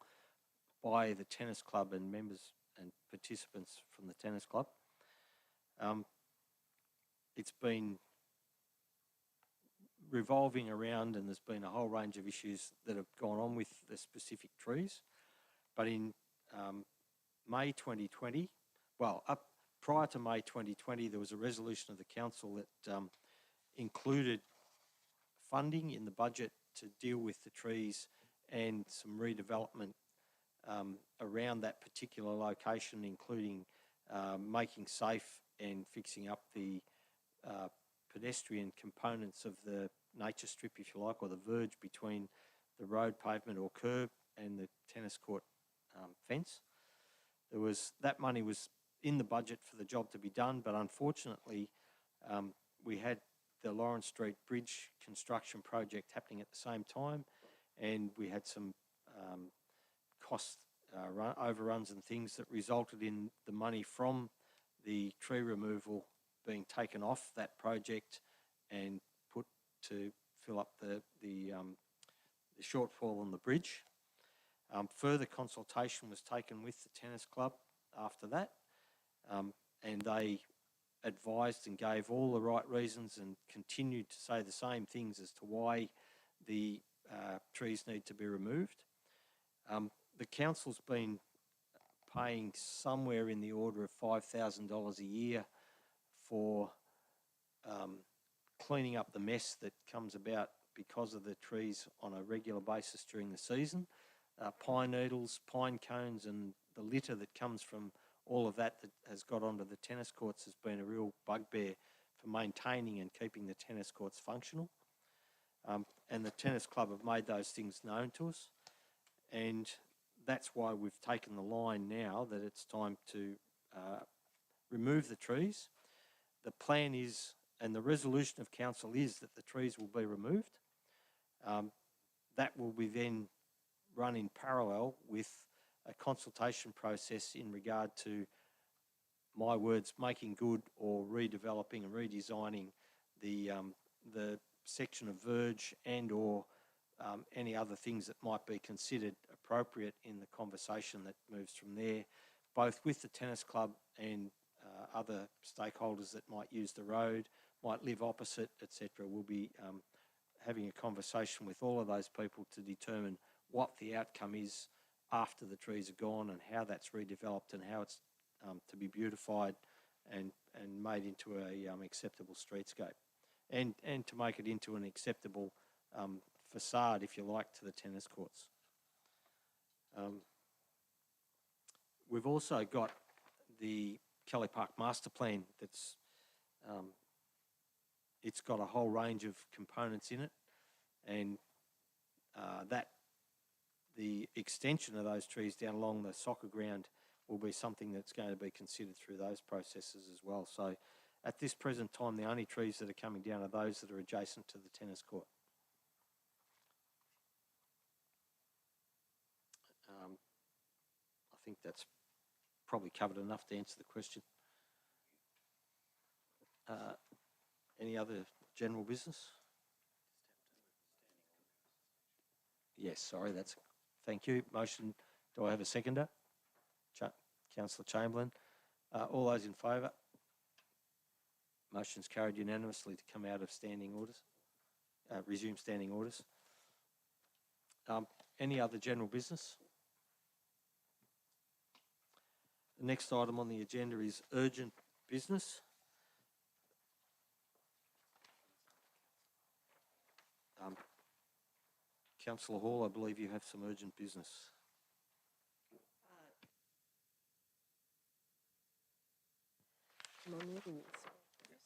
by the tennis club and members and participants from the tennis club. It's been revolving around, and there's been a whole range of issues that have gone on with the specific trees. But in May 2020, prior to May 2020, there was a resolution of the council that included funding in the budget to deal with the trees and some redevelopment around that particular location, including making safe and fixing up the pedestrian components of the nature strip, if you like, or the verge between the road pavement or curb and the tennis court fence. That money was in the budget for the job to be done, but unfortunately we had the Lawrence Street Bridge construction project happening at the same time, and we had some cost overruns and things that resulted in the money from the tree removal being taken off that project and put to fill up the shortfall on the bridge. Further consultation was taken with the tennis club after that, and they advised and gave all the right reasons and continued to say the same things as to why the trees need to be removed. The council's been paying somewhere in the order of $5,000 a year for cleaning up the mess that comes about because of the trees on a regular basis during the season. Pine needles, pine cones and the litter that comes from all of that has got onto the tennis courts has been a real bugbear for maintaining and keeping the tennis courts functional. And the tennis club have made those things known to us. And that's why we've taken the line now that it's time to remove the trees. The plan is, and the resolution of council is, that the trees will be removed. That will be then run in parallel with a consultation process in regard to, my words, making good or redeveloping and redesigning the section of verge and or any other things that might be considered appropriate in the conversation that moves from there, both with the tennis club and other stakeholders that might use the road, might live opposite, etc. We'll be having a conversation with all of those people to determine what the outcome is after the trees are gone and how that's redeveloped and how it's to be beautified and made into a acceptable streetscape and to make it into an acceptable facade, if you like, to the tennis courts. We've also got the Kelly Park Master Plan that's it's got a whole range of components in it, and that the extension of those trees down along the soccer ground will be something that's going to be considered through those processes as well. So at this present time, the only trees that are coming down are those that are adjacent to the tennis court. I think that's probably covered enough to answer the question. Any other general business? Yes, sorry, thank you. Motion, do I have a seconder? Councillor Chamberlain. All those in favour? Motion's carried unanimously to come out of standing orders, resume standing orders. Any other general business? The next item on the agenda is urgent business. Councillor Hall, I believe you have some urgent business. Am I moving this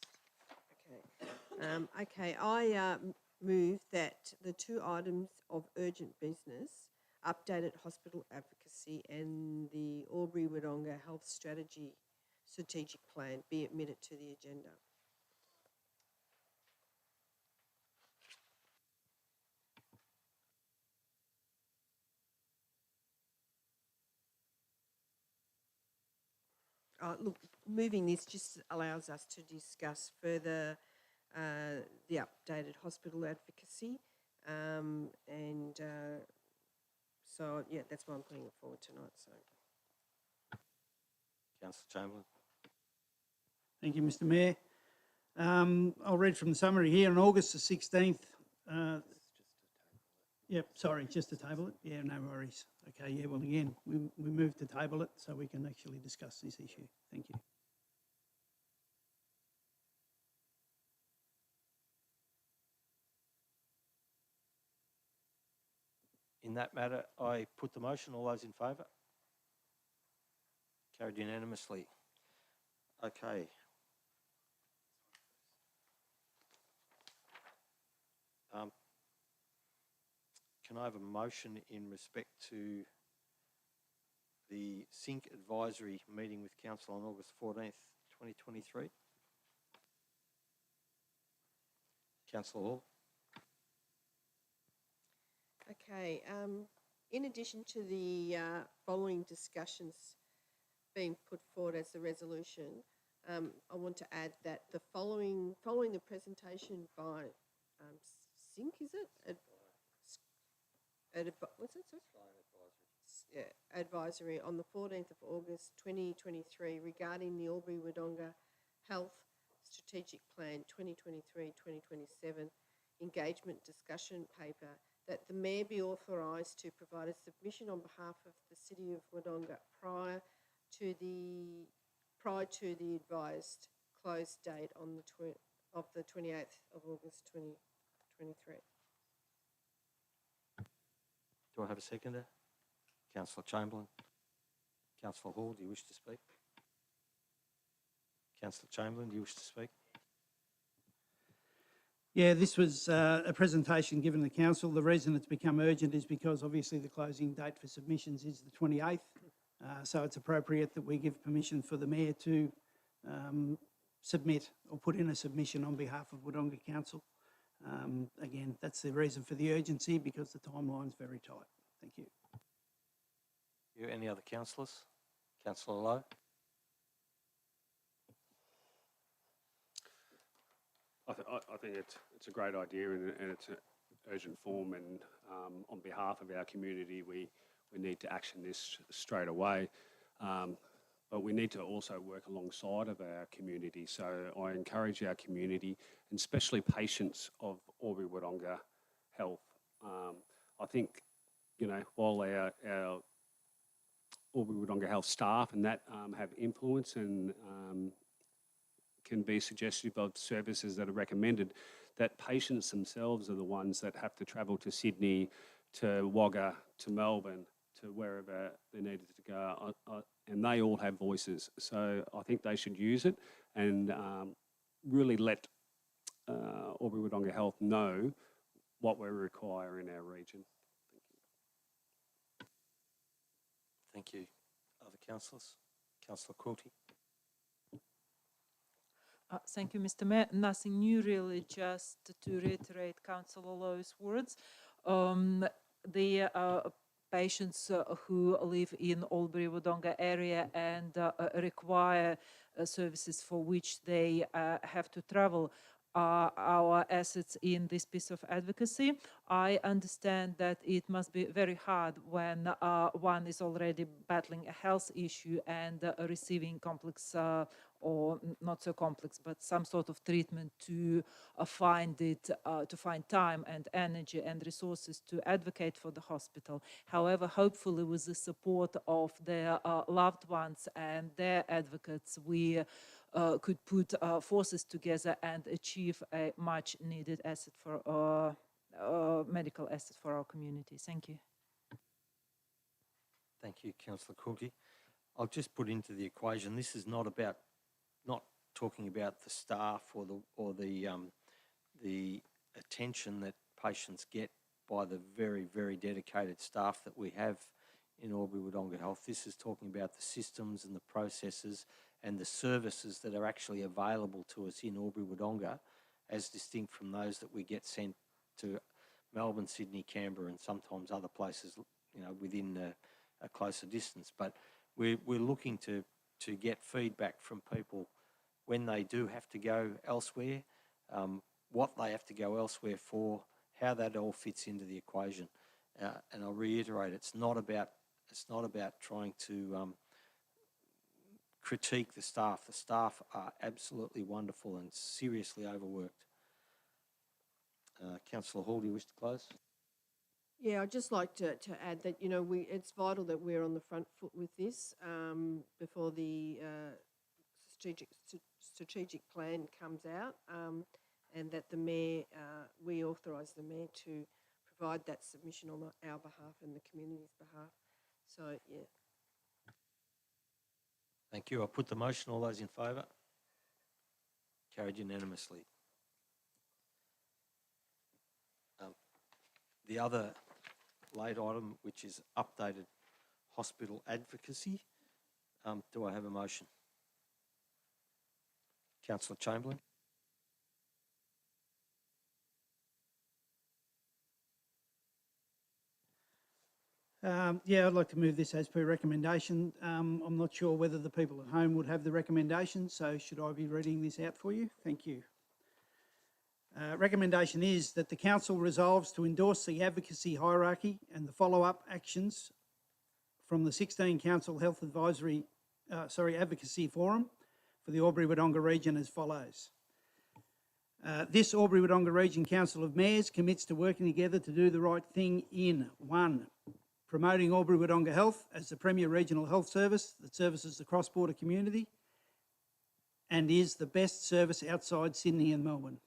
first? Okay. I move that the two items of urgent business, updated hospital advocacy and the Albury-Wodonga Health Strategic Plan, be admitted to the agenda. Look, moving this just allows us to discuss further the updated hospital advocacy, so yeah, that's why I'm putting it forward tonight. So, Councillor Chamberlain. Thank you, Mr Mayor. I'll read from the summary here. On August the 16th, yep, sorry, just to table it. Yeah, no worries. Okay, yeah, well, again, we move to table it so we can actually discuss this issue. Thank you. In that matter, I put the motion. All those in favour? Carried unanimously. Okay. Can I have a motion in respect to the SYNC advisory meeting with Council on August 14th, 2023? Councillor Hall. okay. In addition to the following discussions being put forward as the resolution, I want to add that the following the presentation by SYNC, is it? What's it? Yeah, advisory on the 14th of August 2023 regarding the Albury-Wodonga Health Strategic Plan 2023-2027 engagement discussion paper, that the Mayor be authorised to provide a submission on behalf of the City of Wodonga prior to the advised close date on the 28th of August 2023. Do I have a seconder? Councillor Chamberlain. Councillor Hall, do you wish to speak? Councillor Chamberlain, do you wish to speak? Yeah, this was a presentation given to council. The reason it's become urgent is because obviously the closing date for submissions is the 28th. So it's appropriate that we give permission for the Mayor to submit or put in a submission on behalf of Wodonga Council. Again, that's the reason for the urgency, because the timeline's very tight. Thank you. Any other councillors? Councillor Lowe? I think it's a great idea, and it's an urgent form, and on behalf of our community, we need to action this straight away. But we need to also work alongside of our community. So I encourage our community, and especially patients of Albury Wodonga Health. I think, you know, while our Albury Wodonga Health staff and that have influence and can be suggestive of services that are recommended, that patients themselves are the ones that have to travel to Sydney, to Wagga, to Melbourne, to wherever they needed to go, and they all have voices. So I think they should use it and really let Albury Wodonga Health know what we require in our region. Thank you. Other councillors? Councillor Quilty? Thank you, Mr. Mayor. Nothing new, really, just to reiterate Councillor Lowe's words. The patients who live in Albury Wodonga area and require services for which they have to travel are our assets in this piece of advocacy. I understand that it must be very hard when one is already battling a health issue and receiving complex or not so complex, but some sort of treatment to find time and energy and resources to advocate for the hospital. However, hopefully with the support of their loved ones and their advocates, we could put forces together and achieve a much needed asset for medical asset for our community. Thank you. Thank you, Councillor Quilty. I'll just put into the equation, this is not talking about the staff or the attention that patients get by the very, very dedicated staff that we have in Albury Wodonga Health. This is talking about the systems and the processes and the services that are actually available to us in Albury Wodonga, as distinct from those that we get sent to Melbourne, Sydney, Canberra, and sometimes other places, you know, within a closer distance. But we're looking to get feedback from people when they do have to go elsewhere, what they have to go elsewhere for, how that all fits into the equation. And I'll reiterate, it's not about trying to critique the staff. The staff are absolutely wonderful and seriously overworked. Councillor Hall, do you wish to close? Yeah, I'd just like to add that, you know, it's vital that we're on the front foot with this before the strategic plan comes out, and that the Mayor, we authorise the Mayor to provide that submission on our behalf and the community's behalf. So, yeah. Thank you. I'll put the motion. All those in favour? Carried unanimously. The other late item, which is updated hospital advocacy. Do I have a motion? Councillor Chamberlain. Yeah, I'd like to move this as per recommendation. I'm not sure whether the people at home would have the recommendation, so should I be reading this out for you? Thank you. Recommendation is that the Council resolves to endorse the advocacy hierarchy and the follow-up actions from the 16 Council Health Advisory, Advocacy Forum for the Albury Wodonga region as follows. This Albury-Wodonga Region Council of Mayors commits to working together to do the right thing in 1, promoting Albury-Wodonga Health as the premier regional health service that services the cross-border community and is the best service outside Sydney and Melbourne.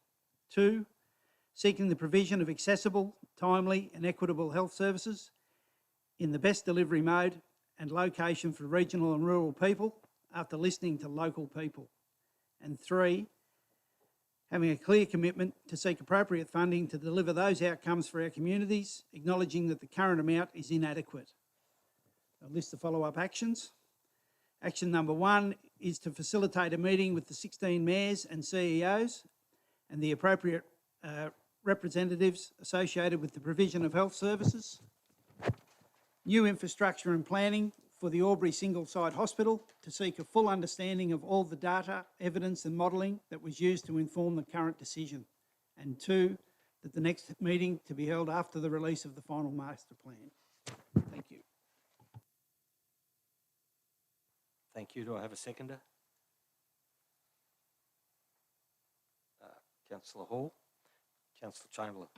2, seeking the provision of accessible, timely and equitable health services in the best delivery mode and location for regional and rural people after listening to local people. And 3, having a clear commitment to seek appropriate funding to deliver those outcomes for our communities, acknowledging that the current amount is inadequate. I'll list the follow-up actions. Action number 1 is to facilitate a meeting with the 16 mayors and CEOs and the appropriate representatives associated with the provision of health services. New infrastructure and planning for the Albury single-site hospital to seek a full understanding of all the data, evidence and modelling that was used to inform the current decision. And 2, that the next meeting to be held after the release of the final master plan. Thank you. Thank you. Do I have a seconder? Councillor Hall. Councillor Chamberlain.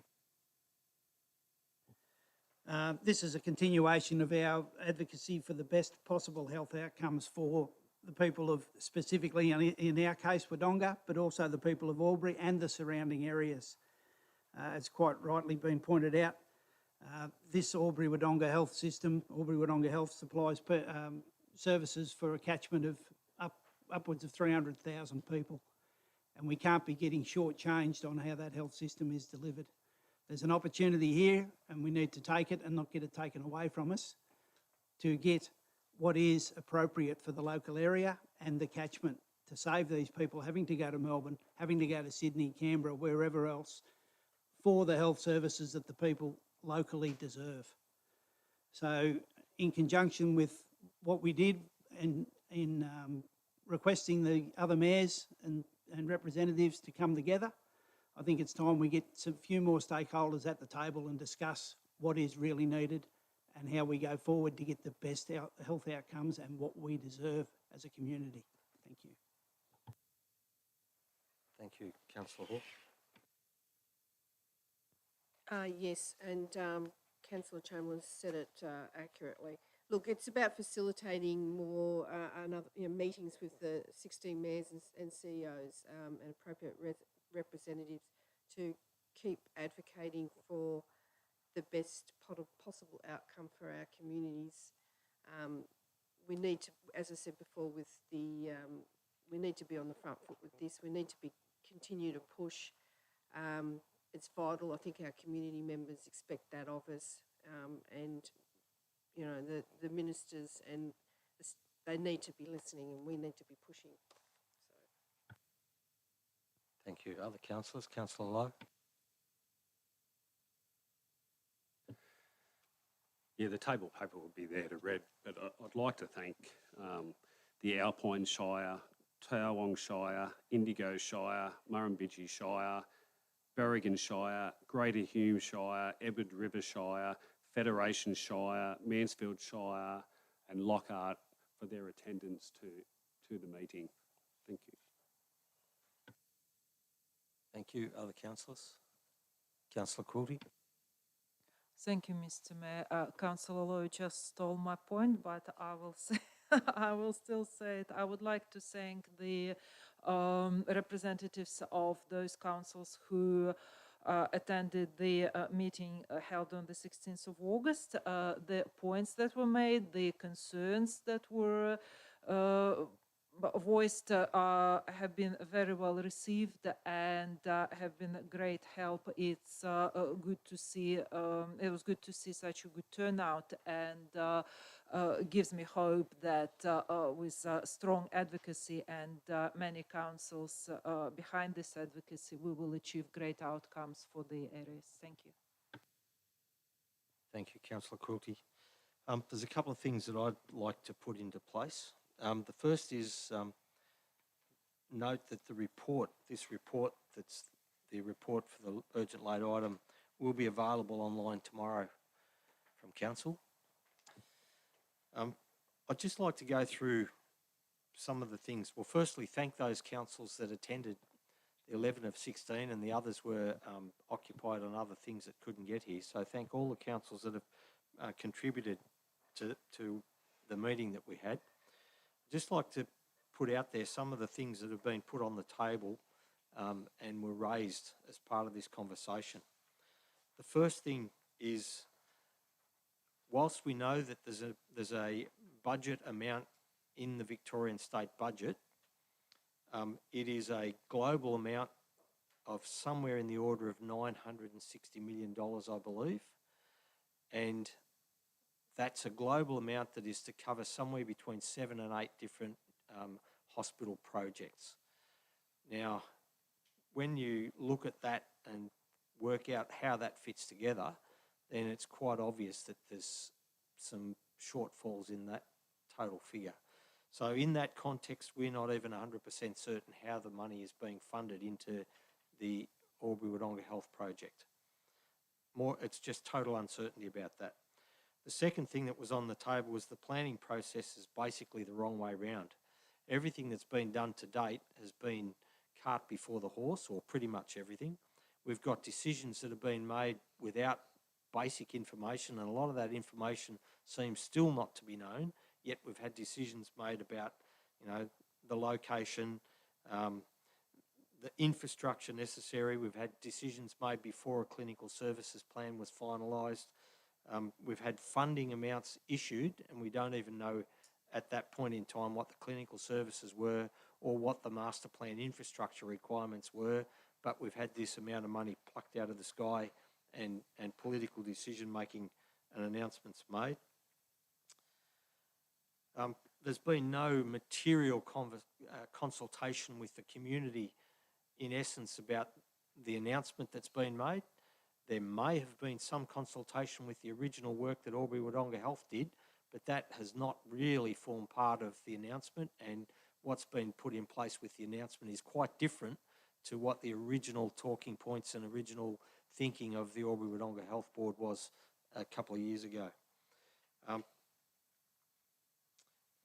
This is a continuation of our advocacy for the best possible health outcomes for the people of, specifically in our case, Wodonga, but also the people of Albury and the surrounding areas. It's quite rightly been pointed out, this Albury-Wodonga health system, Albury-Wodonga Health supplies services for a catchment of upwards of 300,000 people. And we can't be getting shortchanged on how that health system is delivered. There's an opportunity here and we need to take it and not get it taken away from us to get what is appropriate for the local area and the catchment to save these people having to go to Melbourne, having to go to Sydney, Canberra, wherever else for the health services that the people locally deserve. So in conjunction with what we did in requesting the other mayors and representatives to come together, I think it's time we get a few more stakeholders at the table and discuss what is really needed and how we go forward to get the best health outcomes and what we deserve as a community. Thank you. Thank you, Councillor Hall. Yes, and Councillor Chamberlain said it accurately. Look, it's about facilitating more meetings with the 16 mayors and CEOs and appropriate representatives to keep advocating for the best possible outcome for our communities. We need to, as I said before, with the we need to be on the front foot with this. We need to continue to push. It's vital. I think our community members expect that of us, and you know the ministers and they need to be listening, and we need to be pushing. So. Thank you. Other councillors? Councillor Lowe. Yeah, the table paper will be there to read, but I'd like to thank the Alpine Shire, Towong Shire, Indigo Shire, Murrumbidgee Shire, Berrigan Shire, Greater Hume Shire, Edward River Shire, Federation Shire, Mansfield Shire and Lockhart for their attendance to the meeting. Thank you. Thank you. Other councillors? Councillor Coulty. Thank you, Mr. Mayor. Councillor Lowe just stole my point, but I will say, I will still say it. I would like to thank the representatives of those councils who attended the meeting held on the 16th of August. The points that were made, the concerns that were voiced have been very well received and have been a great help. It's good to see, it was good to see such a good turnout, and gives me hope that with strong advocacy and many councils behind this advocacy, we will achieve great outcomes for the areas. Thank you. Thank you, Councillor Coulty. There's a couple of things that I'd like to put into place. The first is note that this report that's the report for the urgent late item will be available online tomorrow from Council. I'd just like to go through some of the things. Well, firstly, thank those councils that attended the 11 of 16, and the others were occupied on other things that couldn't get here. So thank all the councils that have contributed to the meeting that we had. I'd just like to put out there some of the things that have been put on the table and were raised as part of this conversation. The first thing is, whilst we know that there's a budget amount in the Victorian state budget, it is a global amount of somewhere in the order of $960 million, I believe. And that's a global amount that is to cover somewhere between 7 and 8 different hospital projects. Now, when you look at that and work out how that fits together, then it's quite obvious that there's some shortfalls in that total figure. So in that context, we're not even 100% certain how the money is being funded into the Albury-Wodonga Health Project. It's just total uncertainty about that. The second thing that was on the table was the planning process is basically the wrong way round. Everything that's been done to date has been cart before the horse, or pretty much everything. We've got decisions that have been made without basic information, and a lot of that information seems still not to be known, yet we've had decisions made about, the location, the infrastructure necessary. We've had decisions made before a clinical services plan was finalised. We've had funding amounts issued, and we don't even know at that point in time what the clinical services were or what the master plan infrastructure requirements were, but we've had this amount of money plucked out of the sky and political decision making and announcements made. There's been no material consultation with the community, in essence, about the announcement that's been made. There may have been some consultation with the original work that Albury-Wodonga Health did, but that has not really formed part of the announcement, and what's been put in place with the announcement is quite different to what the original talking points and original thinking of the Albury-Wodonga Health Board was a couple of years ago.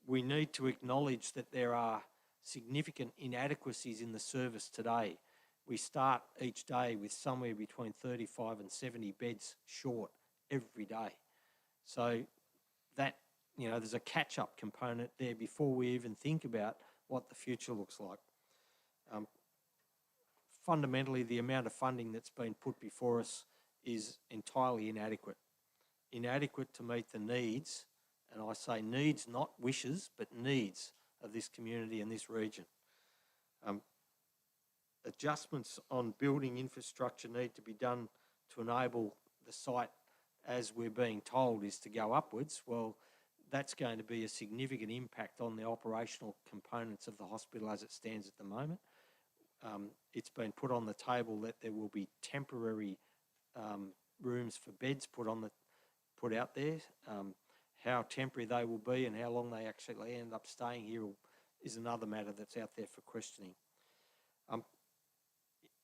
We need to acknowledge that there are significant inadequacies in the service today. We start each day with somewhere between 35 and 70 beds short every day. So that, there's a catch-up component there before we even think about what the future looks like. Fundamentally, the amount of funding that's been put before us is entirely inadequate. Inadequate to meet the needs, and I say needs, not wishes, but needs of this community and this region. Adjustments on building infrastructure need to be done to enable the site, as we're being told, is to go upwards. Well, that's going to be a significant impact on the operational components of the hospital as it stands at the moment. It's been put on the table that there will be temporary rooms for beds put out there. How temporary they will be and how long they actually end up staying here is another matter that's out there for questioning.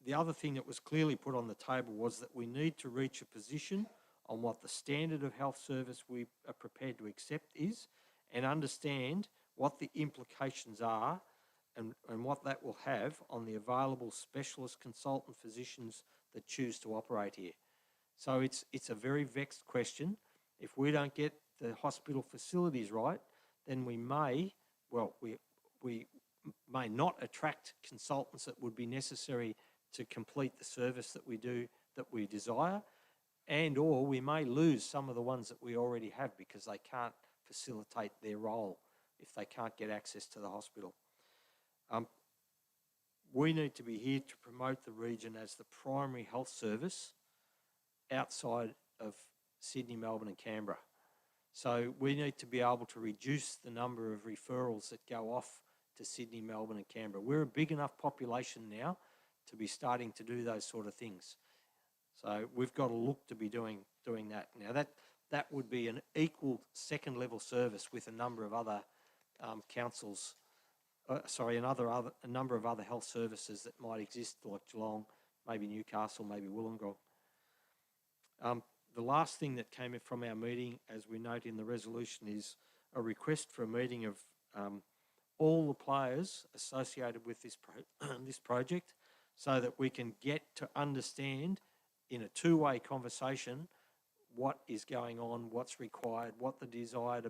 The other thing that was clearly put on the table was that we need to reach a position on what the standard of health service we are prepared to accept is, and understand what the implications are and what that will have on the available specialist consultant physicians that choose to operate here. So it's a very vexed question. If we don't get the hospital facilities right, then we may not attract consultants that would be necessary to complete the service that we desire, and or we may lose some of the ones that we already have because they can't facilitate their role if they can't get access to the hospital. We need to be here to promote the region as the primary health service outside of Sydney, Melbourne and Canberra. So we need to be able to reduce the number of referrals that go off to Sydney, Melbourne and Canberra. We're a big enough population now to be starting to do those sort of things. So we've got to look to be doing that. Now that would be an equal second level service with a number of other councils, a number of other health services that might exist, like Geelong, maybe Newcastle, maybe Wollongong. The last thing that came in from our meeting, as we note in the resolution, is a request for a meeting of all the players associated with this project. so that we can get to understand in a two-way conversation what is going on, what's required, what the desired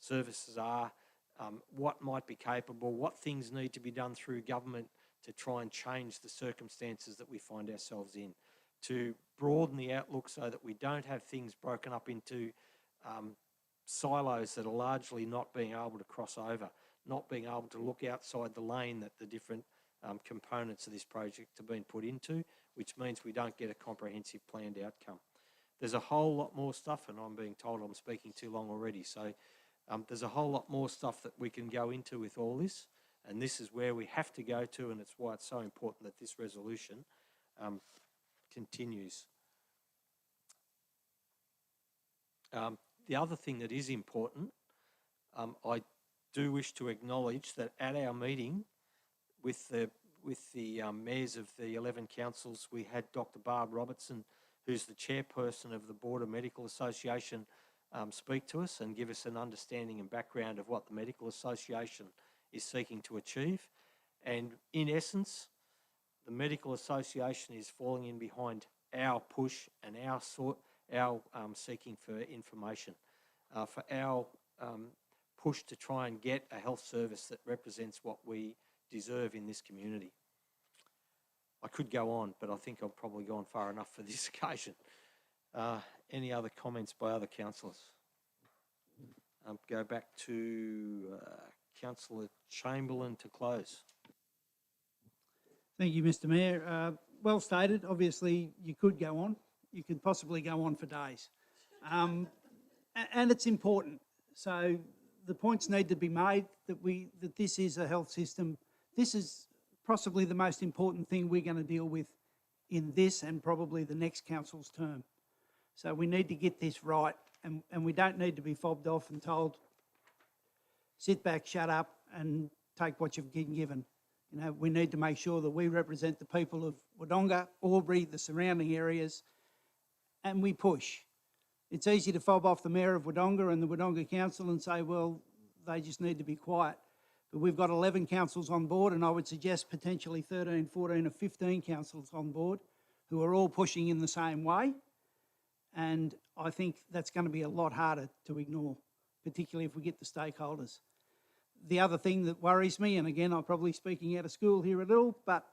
services are, what might be capable, what things need to be done through government to try and change the circumstances that we find ourselves in, to broaden the outlook so that we don't have things broken up into silos that are largely not being able to cross over, not being able to look outside the lane that the different components of this project have been put into, which means we don't get a comprehensive planned outcome. There's a whole lot more stuff, and I'm being told I'm speaking too long already, so there's a whole lot more stuff that we can go into with all this, and this is where we have to go to, and it's why it's so important that this resolution continues. The other thing that is important, I do wish to acknowledge that at our meeting with the mayors of the 11 councils, we had Dr. Barb Robertson, who's the chairperson of the Board of Medical Association, speak to us and give us an understanding and background of what the Medical Association is seeking to achieve. And in essence, the Medical Association is falling in behind our push and our seeking for information, for our push to try and get a health service that represents what we deserve in this community. I could go on, but I think I've probably gone far enough for this occasion. Any other comments by other councillors? Go back to Councillor Chamberlain to close. Thank you, Mr. Mayor. Well stated. Obviously, you could go on. You could possibly go on for days. And it's important. So the points need to be made that this is a health system. This is possibly the most important thing we're going to deal with in this and probably the next council's term. So we need to get this right, and we don't need to be fobbed off and told, sit back, shut up, and take what you've been given. You know, we need to make sure that we represent the people of Wodonga, Albury, the surrounding areas, and we push. It's easy to fob off the Mayor of Wodonga and the Wodonga Council and say, well, they just need to be quiet. But we've got 11 councils on board, and I would suggest potentially 13, 14 or 15 councils on board who are all pushing in the same way. And I think that's going to be a lot harder to ignore, particularly if we get the stakeholders. The other thing that worries me, and again, I'm probably speaking out of school here a little, but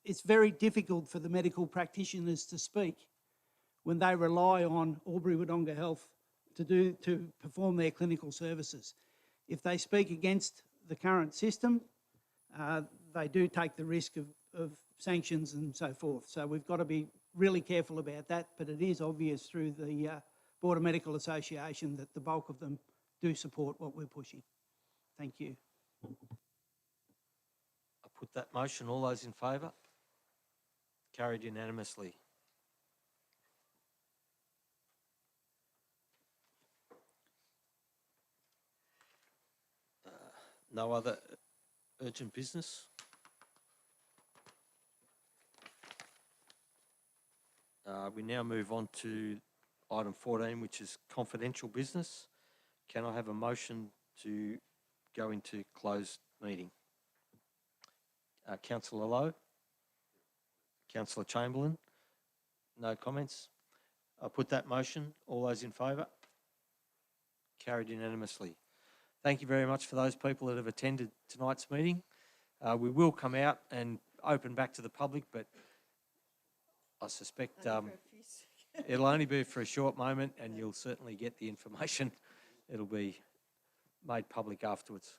it's very difficult for the medical practitioners to speak when they rely on Albury Wodonga Health to perform their clinical services. If they speak against the current system, they do take the risk of sanctions and so forth. So we've got to be really careful about that, but it is obvious through the Board of Medical Association that the bulk of them do support what we're pushing. Thank you. I put that motion. All those in favour? Carried unanimously. No other urgent business? We now move on to item 14, which is confidential business. Can I have a motion to go into closed meeting? Councillor Lowe? Councillor Chamberlain? No comments? I put that motion. All those in favour? Carried unanimously. Thank you very much for those people that have attended tonight's meeting. We will come out and open back to the public, but I suspect it'll only be for a short moment, and you'll certainly get the information. It'll be made public afterwards.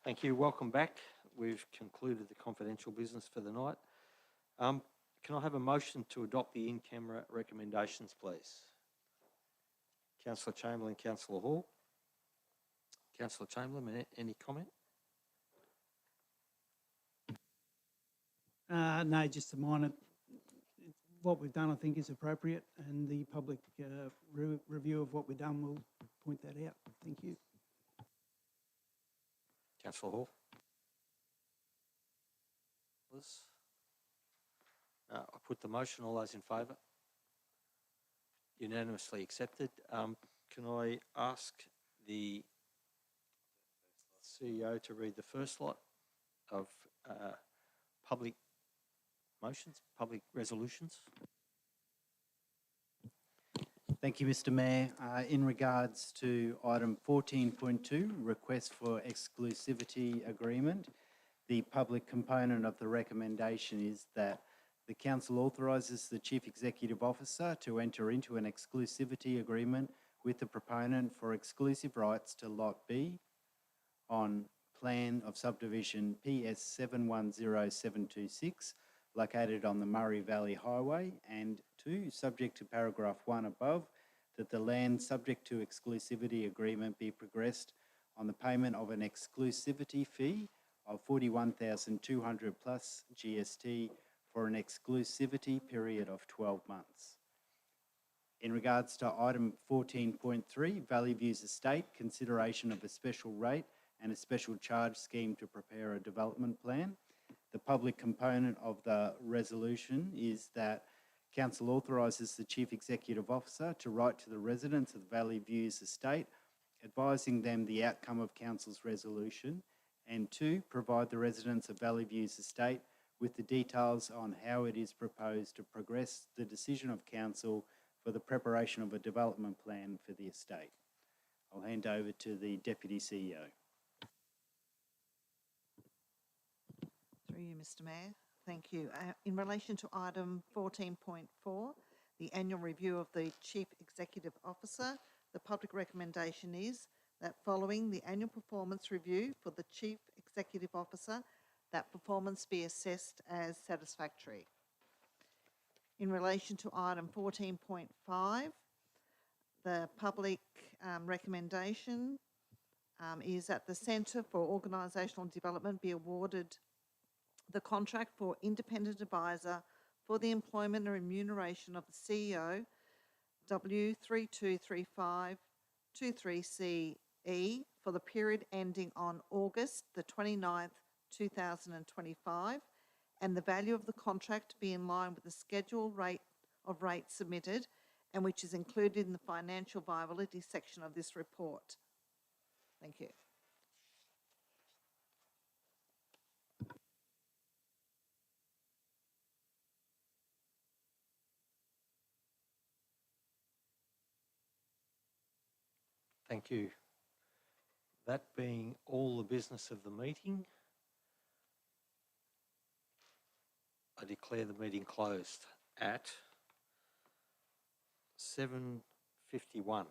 Thank you. Welcome back. We've concluded the confidential business for the night. Can I have a motion to adopt the in-camera recommendations, please? Councillor Chamberlain, Councillor Hall. Councillor Chamberlain, any comment? No, just a minor. What we've done, I think, is appropriate, and the public review of what we've done will point that out. Thank you. Councillor Hall. Liz? I put the motion. All those in favour? Unanimously accepted. Can I ask the CEO to read the first lot of public motions, public resolutions? Thank you, Mr Mayor. In regards to item 14.2, request for exclusivity agreement, the public component of the recommendation is that the council authorises the Chief Executive Officer to enter into an exclusivity agreement with the proponent for exclusive rights to Lot B on plan of subdivision PS 710726, located on the Murray Valley Highway, and 2, subject to paragraph 1 above, that the land subject to exclusivity agreement be progressed on the payment of an exclusivity fee of 41,200 plus GST for an exclusivity period of 12 months. In regards to item 14.3, Valley Views Estate, consideration of a special rate and a special charge scheme to prepare a development plan. The public component of the resolution is that Council authorises the Chief Executive Officer to write to the residents of the Valley Views Estate, advising them the outcome of Council's resolution, and 2, provide the residents of Valley Views Estate with the details on how it is proposed to progress the decision of Council for the preparation of a development plan for the estate. I'll hand over to the Deputy CEO. Through you, Mr Mayor. Thank you. In relation to item 14.4, the annual review of the Chief Executive Officer, the public recommendation is that following the annual performance review for the Chief Executive Officer, that performance be assessed as satisfactory. In relation to item 14.5, the public recommendation is that the Centre for Organisational Development be awarded the contract for independent advisor for the employment and remuneration of the CEO, W323523CE, for the period ending on August the 29th, 2025, and the value of the contract to be in line with the schedule rate of rates submitted and which is included in the financial viability section of this report. Thank you. Thank you. That being all the business of the meeting, I declare the meeting closed at 7:51.